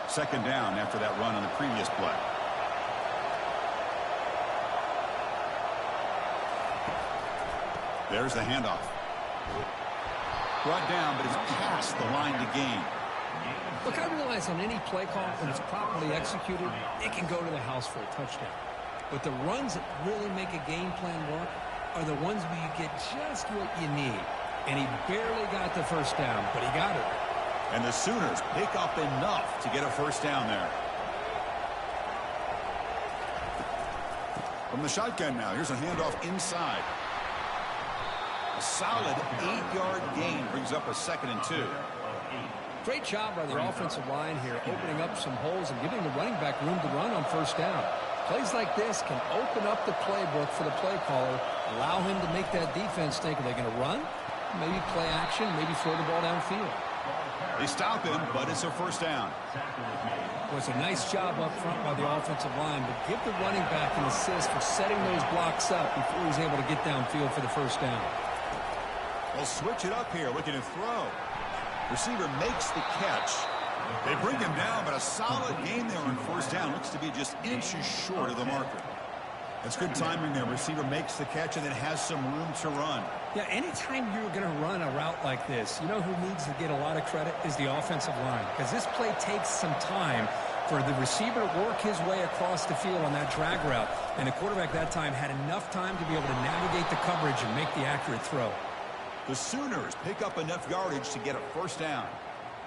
Second down after that run on the previous play. There's the handoff. Brought down, but it's past the line to gain. Look, I realize on any play call, when it's properly executed, it can go to the house for a touchdown. But the runs that really make a game plan work are the ones where you get just what you need. And he barely got the first down, but he got it. And the Sooners pick up enough to get a first down there. From the shotgun now, here's a handoff inside. A solid 8-yard gain brings up a 2nd and 2. Great job by the offensive line here, opening up some holes and giving the running back room to run on first down. Plays like this can open up the playbook for the play caller, allow him to make that defense think, are they going to run? Maybe play action, maybe throw the ball downfield. They stop him, but it's a first down. It was a nice job up front by the offensive line, but give the running back an assist for setting those blocks up before he's able to get downfield for the first down. They'll switch it up here, looking to throw. Receiver makes the catch. They bring him down, but a solid gain there on first down. Looks to be just inches short of the marker. That's good timing there. Receiver makes the catch and then has some room to run. Yeah, anytime you're going to run a route like this, you know who needs to get a lot of credit is the offensive line, because this play takes some time for the receiver to work his way across the field on that drag route, and the quarterback that time had enough time to be able to navigate the coverage and make the accurate throw. The Sooners pick up enough yardage to get a first down.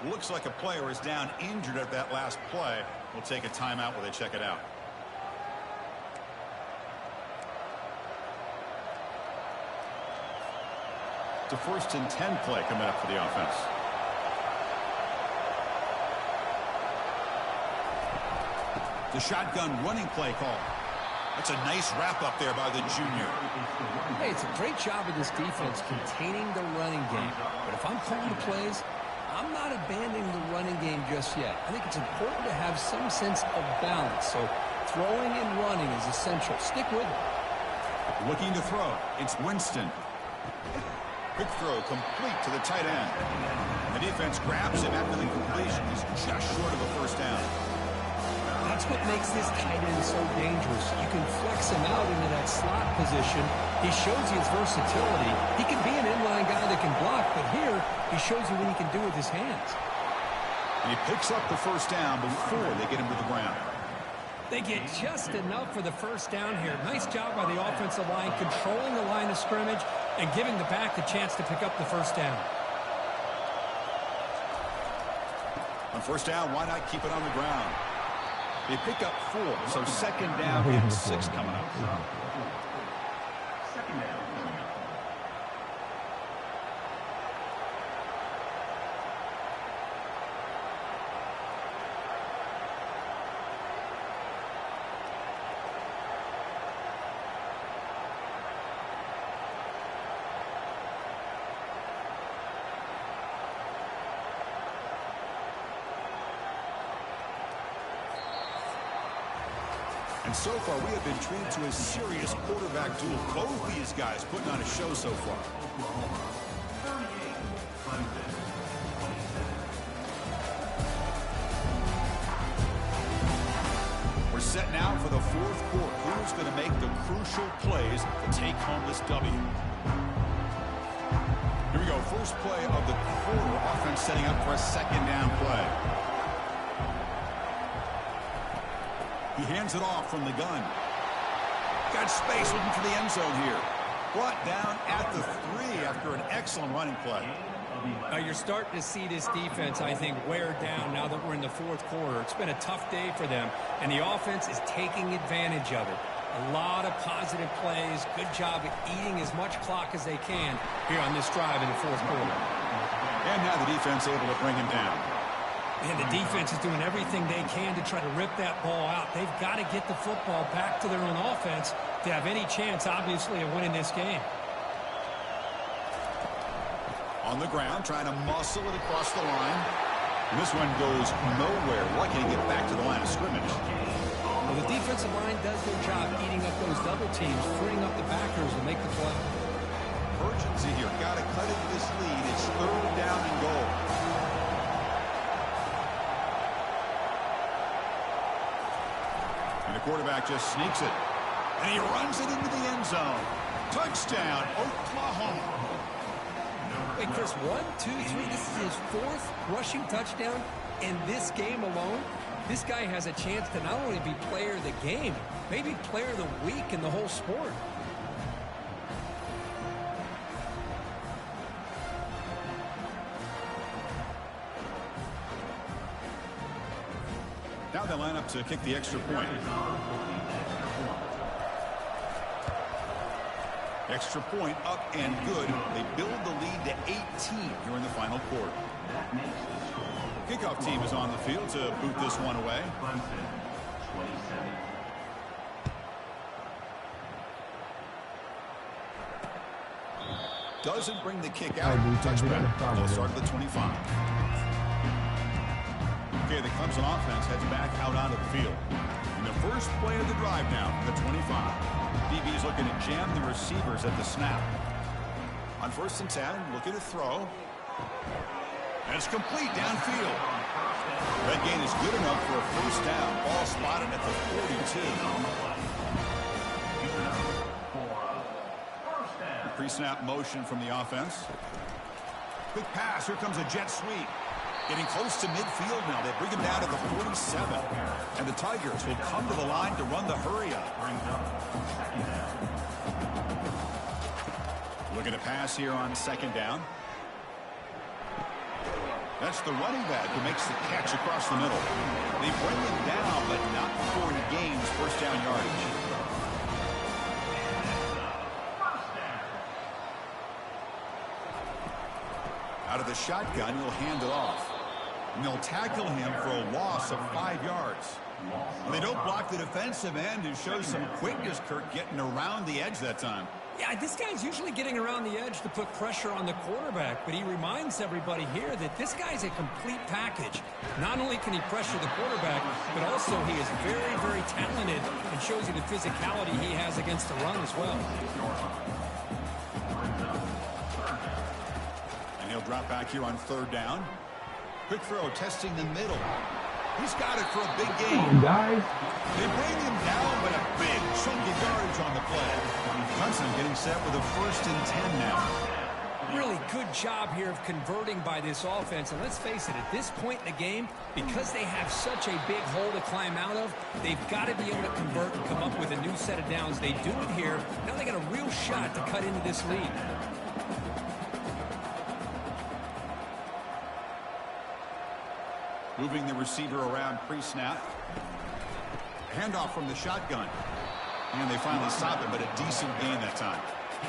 Looks like a player is down injured at that last play. We'll take a timeout while they check it out. It's a 1st and 10 play coming up for the offense. The shotgun running play call. That's a nice wrap up there by the junior. Hey, it's a great job of this defense containing the running game. But if I'm calling the plays, I'm not abandoning the running game just yet. I think it's important to have some sense of balance. So throwing and running is essential. Stick with it. Looking to throw. It's Winston. Quick throw complete to the tight end. The defense grabs him after the completion. He's just short of a first down. That's what makes this tight end so dangerous. You can flex him out into that slot position. He shows you his versatility. He can be an inline guy that can block, but here he shows you what he can do with his hands. And he picks up the first down before they get him to the ground. They get just enough for the first down here. Nice job by the offensive line, controlling the line of scrimmage and giving the back the chance to pick up the first down. On first down, why not keep it on the ground? They pick up 4, so second down and 6 coming up. Second down. And so far, we have been treated to a serious quarterback duel. Both these guys putting on a show so far. We're set now for the 4th quarter. Who's going to make the crucial plays to take home this W? Here we go. First play of the quarter. Offense setting up for a second down play. He hands it off from the gun. Got space looking for the end zone here. Brought down at the 3 after an excellent running play. You're starting to see this defense, I think, wear down now that we're in the 4th quarter. It's been a tough day for them, and the offense is taking advantage of it. A lot of positive plays. Good job at eating as much clock as they can here on this drive in the 4th quarter. And now the defense able to bring him down. And the defense is doing everything they can to try to rip that ball out. They've got to get the football back to their own offense to have any chance, obviously, of winning this game. On the ground, trying to muscle it across the line. And this one goes nowhere. Lucky to get back to the line of scrimmage. Well, the defensive line does their job eating up those double teams, freeing up the backers to make the play. Urgency here. Got to cut into this lead. It's 3rd down and goal. And the quarterback just sneaks it. And he runs it into the end zone. Touchdown, Oklahoma. Wait, Chris, 1, 2, 3. This is his 4th rushing touchdown in this game alone. This guy has a chance to not only be player of the game, maybe player of the week in the whole sport. Now they line up to kick the extra point. Extra point up and good. They build the lead to 18 here in the final quarter. Kickoff team is on the field to boot this one away. Doesn't bring the kick out. Touchback. They'll start at the 25. Okay, the Clemson offense heads back out onto the field. In the first play of the drive now from the 25. DB is looking to jam the receivers at the snap. On 1st and 10, looking to throw. And it's complete downfield. That gain is good enough for a first down. Ball spotted at the 42. pre-snap motion from the offense. Quick pass. Here comes a jet sweep. Getting close to midfield now. They bring him down to the 47. And the Tigers will come to the line to run the hurry-up. Looking to pass here on second down. That's the running back who makes the catch across the middle. They bring him down, but not before he gains first down yardage. Out of the shotgun, he'll hand it off. And they'll tackle him for a loss of 5 yards. And they don't block the defensive end, who shows some quickness, Kirk, getting around the edge that time. Yeah, this guy's usually getting around the edge to put pressure on the quarterback, but he reminds everybody here that this guy's a complete package. Not only can he pressure the quarterback, but also he is very, very talented and shows you the physicality he has against the run as well. And he'll drop back here on third down. Quick throw, testing the middle. He's got it for a big gain. Come on, guys. They bring him down, but a big chunk of yardage on the play. Clemson getting set with a 1st and 10 now. Really good job here of converting by this offense. And let's face it, at this point in the game, because they have such a big hole to climb out of, they've got to be able to convert and come up with a new set of downs. They do it here. Now they got a real shot to cut into this lead. Moving the receiver around pre-snap. Handoff from the shotgun. And they finally stop it, but a decent gain that time.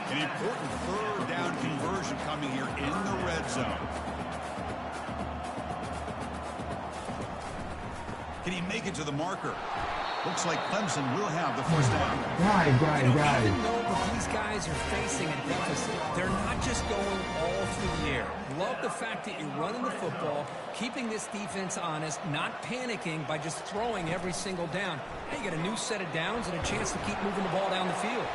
An important third down conversion coming here in the red zone. Can he make it to the marker? Looks like Clemson will have the first down. Guys. Even though these guys are facing a deficit, they're not just going all through the air. Love the fact that you're running the football, keeping this defense honest, not panicking by just throwing every single down. Now you got a new set of downs and a chance to keep moving the ball down the field.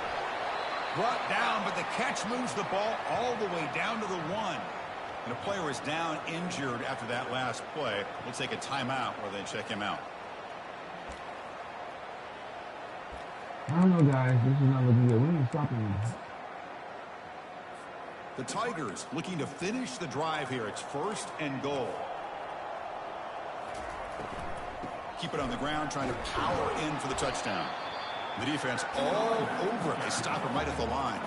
Brought down, but the catch moves the ball all the way down to the 1. And a player is down injured after that last play. We'll take a timeout where they check him out. I don't know, guys. This is not looking good. We need to stop him. The Tigers looking to finish the drive here. It's 1st and goal. Keep it on the ground, trying to power in for the touchdown. The defense all over it. They stop him right at the line.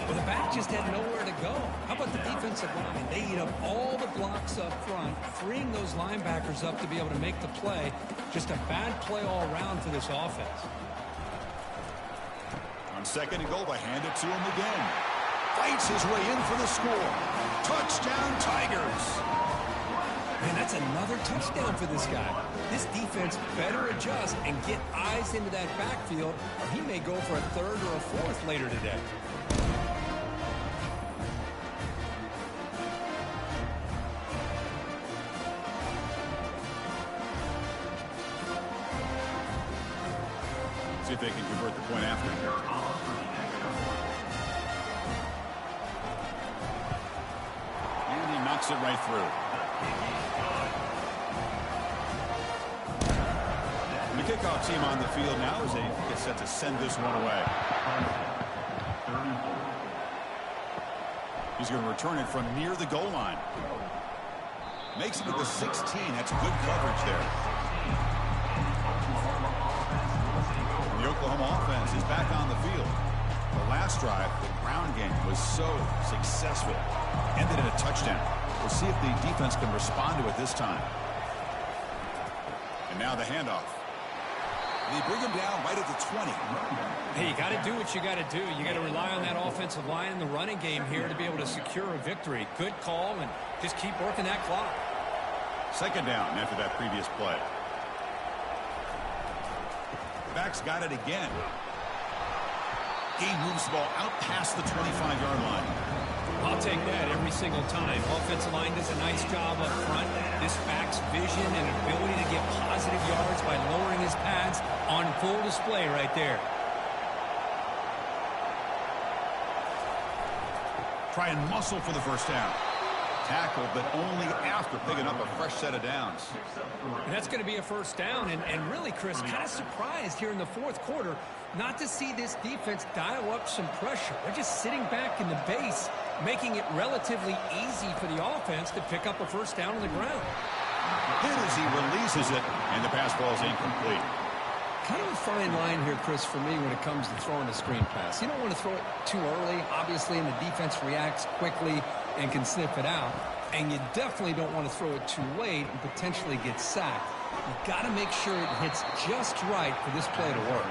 Well, the back just had nowhere to go. How about the defensive line? They eat up all the blocks up front, freeing those linebackers up to be able to make the play. Just a bad play all around for this offense. On 2nd and goal, they hand it to him again. Fights his way in for the score. Touchdown, Tigers. Man, that's another touchdown for this guy. This defense better adjust and get eyes into that backfield, or he may go for a 3rd or a 4th later today. See if they can convert the point after. And he knocks it right through. The kickoff team on the field now as they get set to send this one away. He's going to return it from near the goal line. Makes it to the 16. That's good coverage there. The Oklahoma offense is back on the field. The last drive, the ground game was so successful. Ended in a touchdown. We'll see if the defense can respond to it this time. And now the handoff. They bring him down right at the 20. Hey, you got to do what you got to do. You got to rely on that offensive line in the running game here to be able to secure a victory. Good call, and just keep working that clock. 2nd down after that previous play. Back's got it again. He moves the ball out past the 25-yard line. I'll take that every single time. Offensive line does a nice job up front. This back's vision and ability to get positive yards by lowering his pads on full display right there. Try and muscle for the first down. Tackle, but only after picking up a fresh set of downs. And that's going to be a first down. And really, Chris, kind of surprised here in the 4th quarter. not to see this defense dial up some pressure. They're just sitting back in the base, making it relatively easy for the offense to pick up a first down on the ground. Hit as he releases it, and the pass ball is incomplete. Kind of a fine line here, Chris, for me when it comes to throwing a screen pass. You don't want to throw it too early, obviously, and the defense reacts quickly and can sniff it out. And you definitely don't want to throw it too late and potentially get sacked. You've got to make sure it hits just right for this play to work.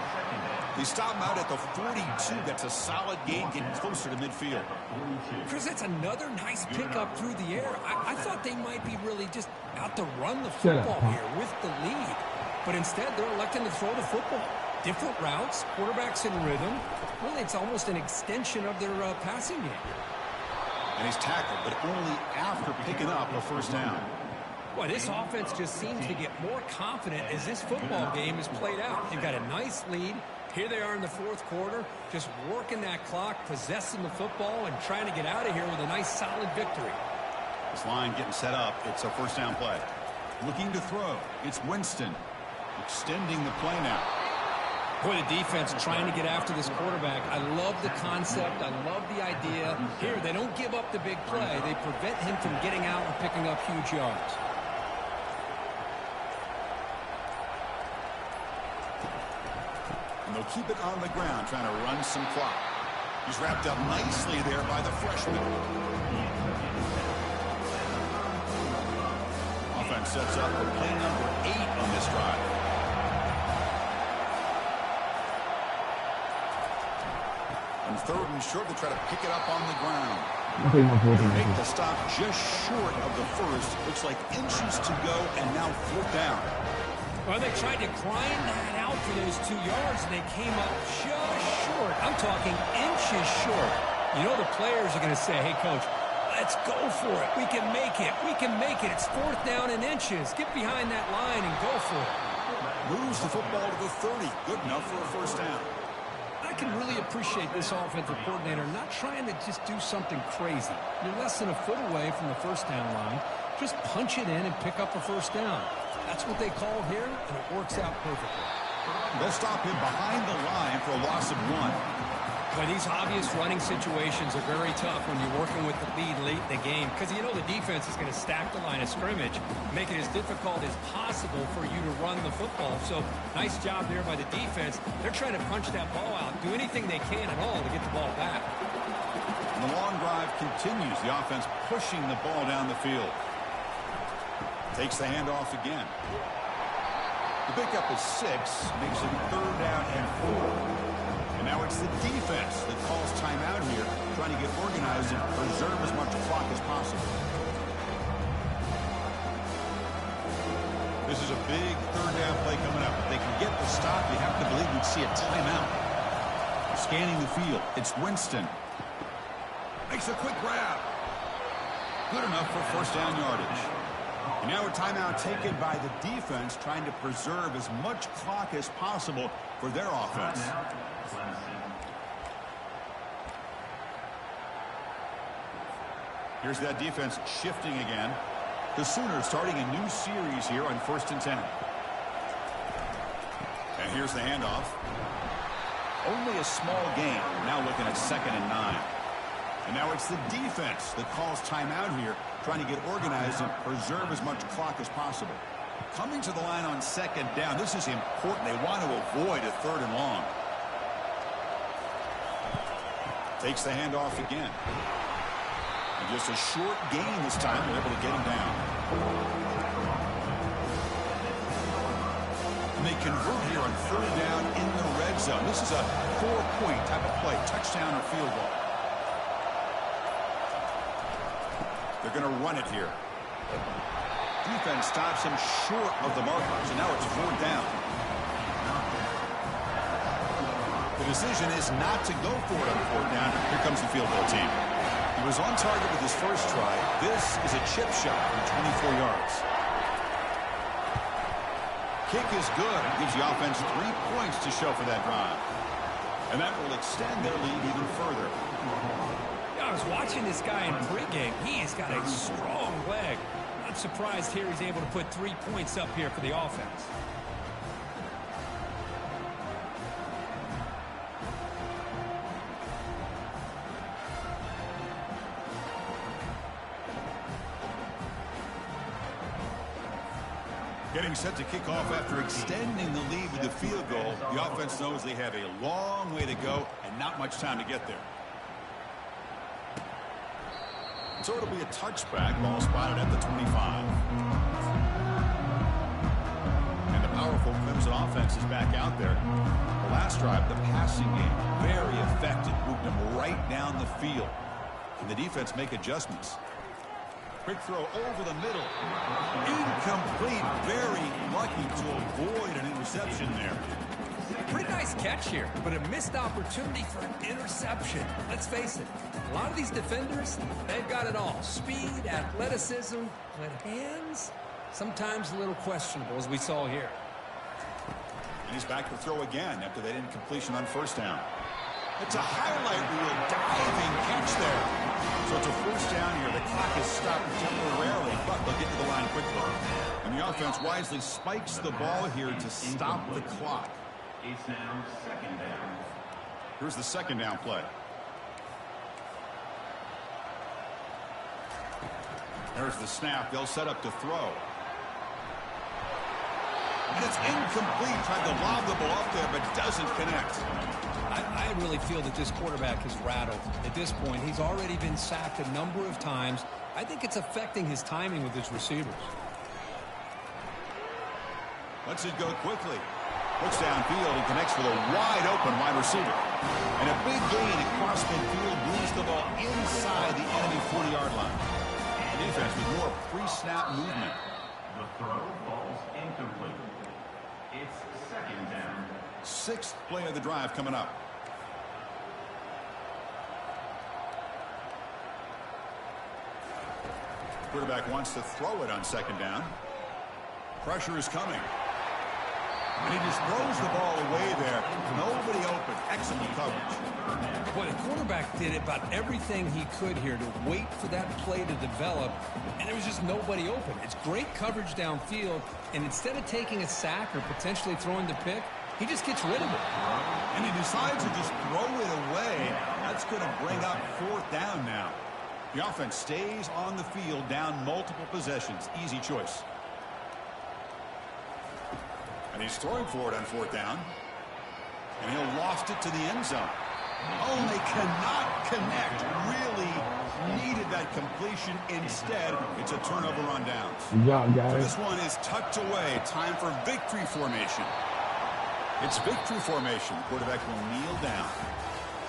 They stop him out at the 42. That's a solid gain, getting closer to midfield. Chris, that's another nice pickup through the air. I thought they might be really just out to run the football here with the lead. But instead, they're electing to throw the football. Different routes, quarterbacks in rhythm. Really, it's almost an extension of their passing game. And he's tackled, but only after picking up a first down. Boy, this offense just seems to get more confident as this football game is played out. They've got a nice lead. Here they are in the fourth quarter, just working that clock, possessing the football, and trying to get out of here with a nice, solid victory. This line getting set up. It's a first down play. Looking to throw. It's Winston. Extending the play now. Boy, the defense trying to get after this quarterback. I love the concept. I love the idea. Here, they don't give up the big play. They prevent him from getting out and picking up huge yards. And they'll keep it on the ground, trying to run some clock. He's wrapped up nicely there by the freshman. Offense sets up for play number 8 on this drive. And third and short, they try to pick it up on the ground. They make the stop just short of the first. Looks like inches to go, and now fourth down. Well, they tried to grind that out for those 2 yards, and they came up just short. I'm talking inches short. You know the players are going to say, hey, Coach, let's go for it. We can make it. We can make it. It's fourth down in inches. Get behind that line and go for it. Moves the football to the 30. Good enough for a first down. I can really appreciate this offensive coordinator not trying to just do something crazy. You're less than a foot away from the first down line. Just punch it in and pick up a first down. That's what they call here, and it works out perfectly. They'll stop him behind the line for a loss of 1. But these obvious running situations are very tough when you're working with the lead late in the game because you know the defense is going to stack the line of scrimmage, make it as difficult as possible for you to run the football. So nice job there by the defense. They're trying to punch that ball out, do anything they can at all to get the ball back. And the long drive continues. The offense pushing the ball down the field. Takes the handoff again. The pickup is 6, makes it third down and 4. And now it's the defense that calls timeout here, trying to get organized and preserve as much clock as possible. This is a big third down play coming up. If they can get the stop, you have to believe we'd see a timeout. Scanning the field, it's Winston. Makes a quick grab. Good enough for first down yardage. And now a timeout taken by the defense, trying to preserve as much clock as possible for their offense. Here's that defense shifting again. The Sooners starting a new series here on 1st and 10. And here's the handoff. Only a small gain. Now looking at 2nd and 9. And now it's the defense that calls timeout here, trying to get organized and preserve as much clock as possible. Coming to the line on 2nd down. This is important. They want to avoid a 3rd and long. Takes the handoff again. And just a short gain this time. They're able to get him down. And they convert here on 3rd down in the red zone. This is a 4-point type of play. Touchdown or field goal. They're going to run it here. Defense stops him short of the markers, and now it's 4th down. The decision is not to go for it on 4th down. Here comes the field goal team. He was on target with his first try. This is a chip shot from 24 yards. Kick is good. Gives the offense 3 points to show for that drive. And that will extend their lead even further. I was watching this guy in pregame. He has got a strong leg. Not surprised here he's able to put 3 points up here for the offense. Getting set to kick off after extending the lead with the field goal. The offense knows they have a long way to go and not much time to get there. So it'll be a touchback. Ball spotted at the 25. And the powerful Crimson offense is back out there. The last drive, the passing game, very effective. Moved them right down the field. Can the defense make adjustments? Quick throw over the middle. Incomplete. Very lucky to avoid an interception there. Pretty nice catch here, but a missed opportunity for an interception. Let's face it, a lot of these defenders, they've got it all. Speed, athleticism, but hands, sometimes a little questionable, as we saw here. And he's back to throw again after that incompletion on first down. It's a highlight reel diving catch there. So it's a first down here. The clock is stopped temporarily, but they'll get to the line quickly. And the offense wisely spikes the ball here to stop the clock. It's now second down. Here's the second down play. There's the snap. They'll set up to throw. And it's incomplete. Tried to lob the ball up there, but doesn't connect. I really feel that this quarterback is rattled. At this point, he's already been sacked a number of times. I think it's affecting his timing with his receivers. Lets it go quickly. Looks downfield and connects with a wide-open wide receiver. And a big gain across midfield moves the ball inside the enemy 40-yard line. The defense with more pre-snap movement. The throw falls incomplete. It's second down. Sixth play of the drive coming up. Quarterback wants to throw it on second down. Pressure is coming. And he just throws the ball away there. Nobody open. Excellent coverage. Boy, the quarterback did about everything he could here to wait for that play to develop, and there was just nobody open. It's great coverage downfield, and instead of taking a sack or potentially throwing the pick, he just gets rid of it. And he decides to just throw it away. That's going to bring up fourth down now. The offense stays on the field down multiple possessions. Easy choice. And he's throwing for it on fourth down. And he'll loft it to the end zone. Oh, and they cannot connect. Really needed that completion. Instead, it's a turnover on downs. Good job, So guys. this one is tucked away. Time for victory formation. It's victory formation. Quarterback will kneel down.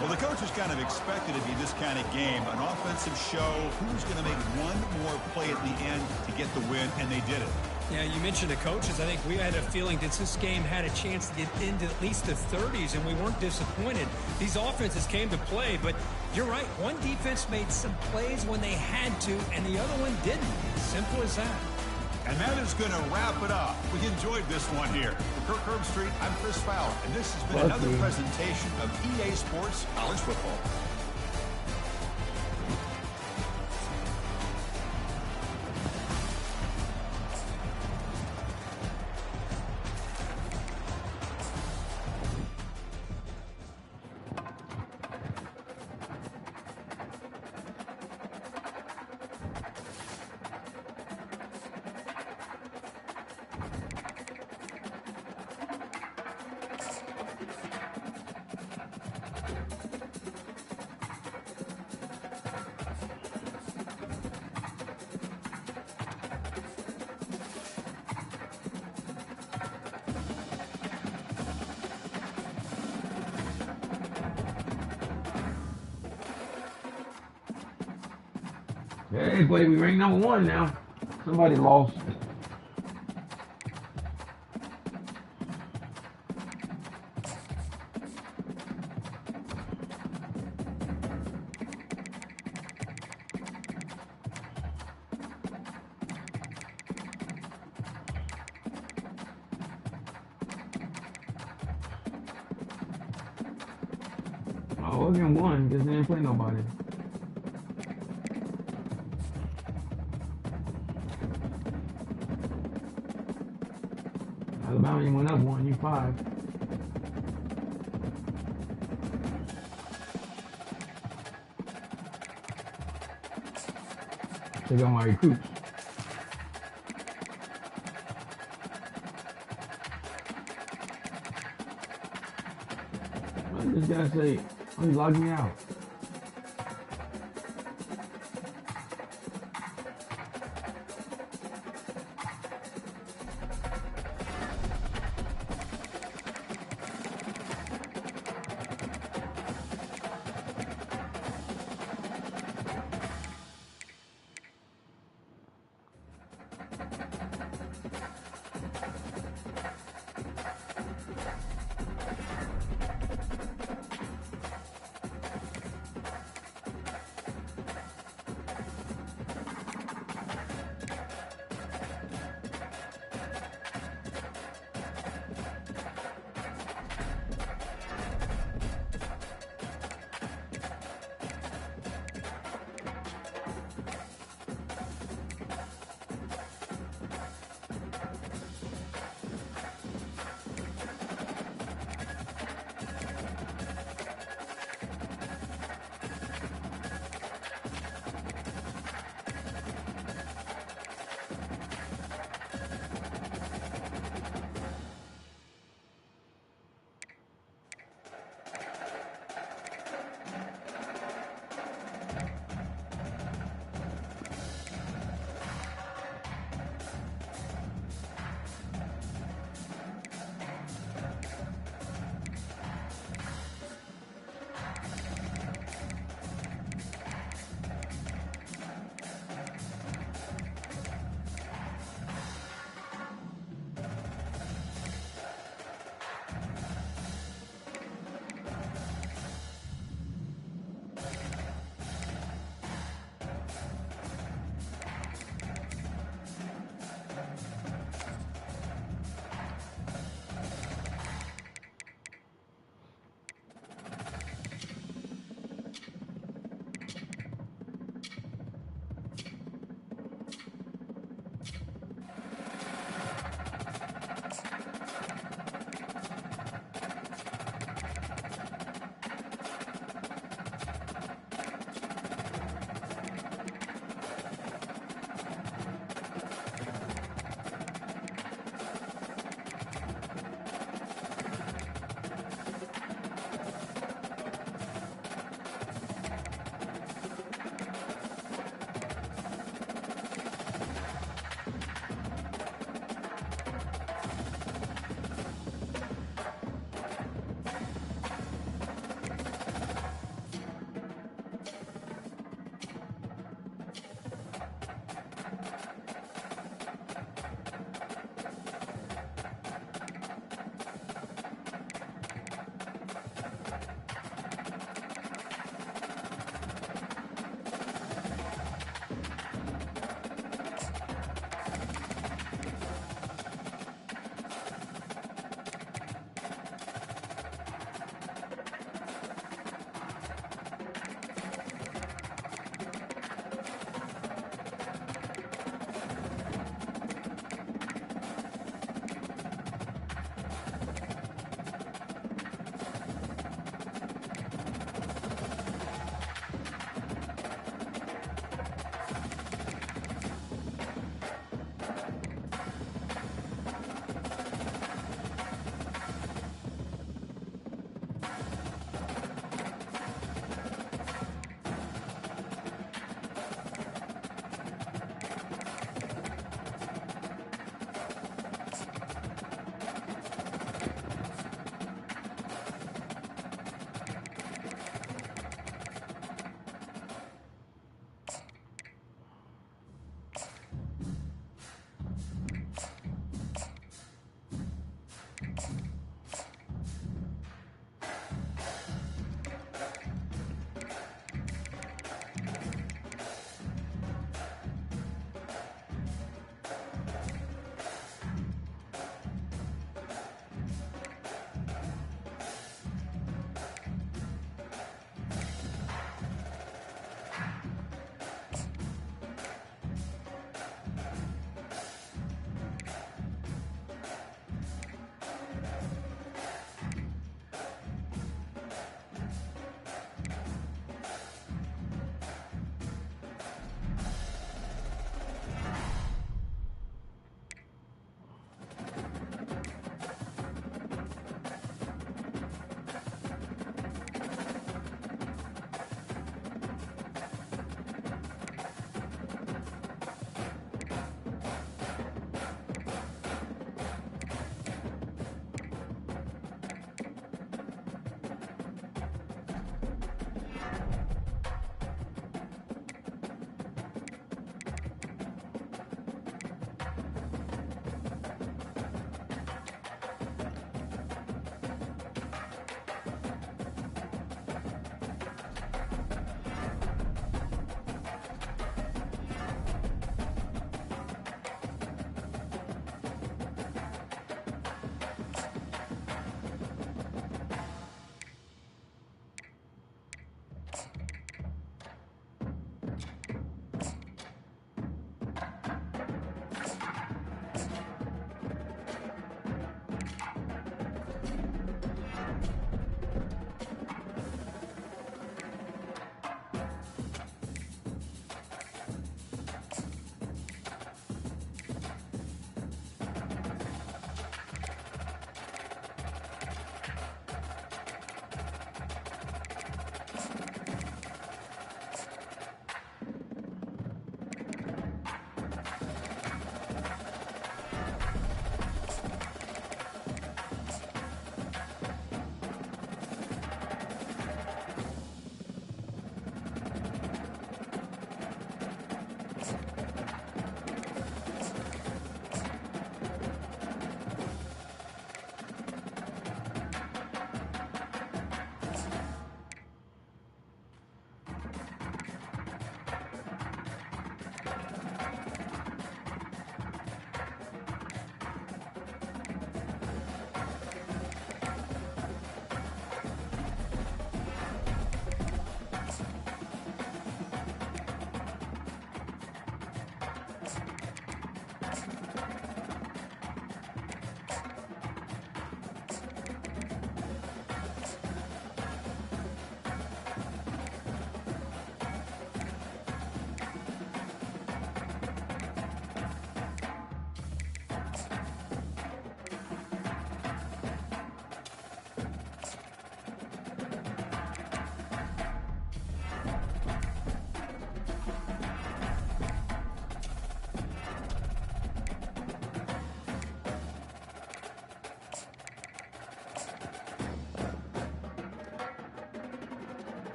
Well, the coaches kind of expected it to be this kind of game. An offensive show. Who's going to make one more play at the end to get the win? And they did it. Yeah, you mentioned the coaches. I think we had a feeling that this game had a chance to get into at least the 30s, and we weren't disappointed. These offenses came to play, but you're right. One defense made some plays when they had to, and the other one didn't. Simple as that. And that is going to wrap it up. We enjoyed this one here. For Kirk Herbstreit, I'm Chris Fowler, and this has been another presentation of EA Sports College Football. Hey, buddy, we ranked number 1 now. Somebody lost. Oh, Oregon won because they didn't play nobody. Alabama, you went up 1, you 5. Check out my recruits. gotta say, oh, you logged me out.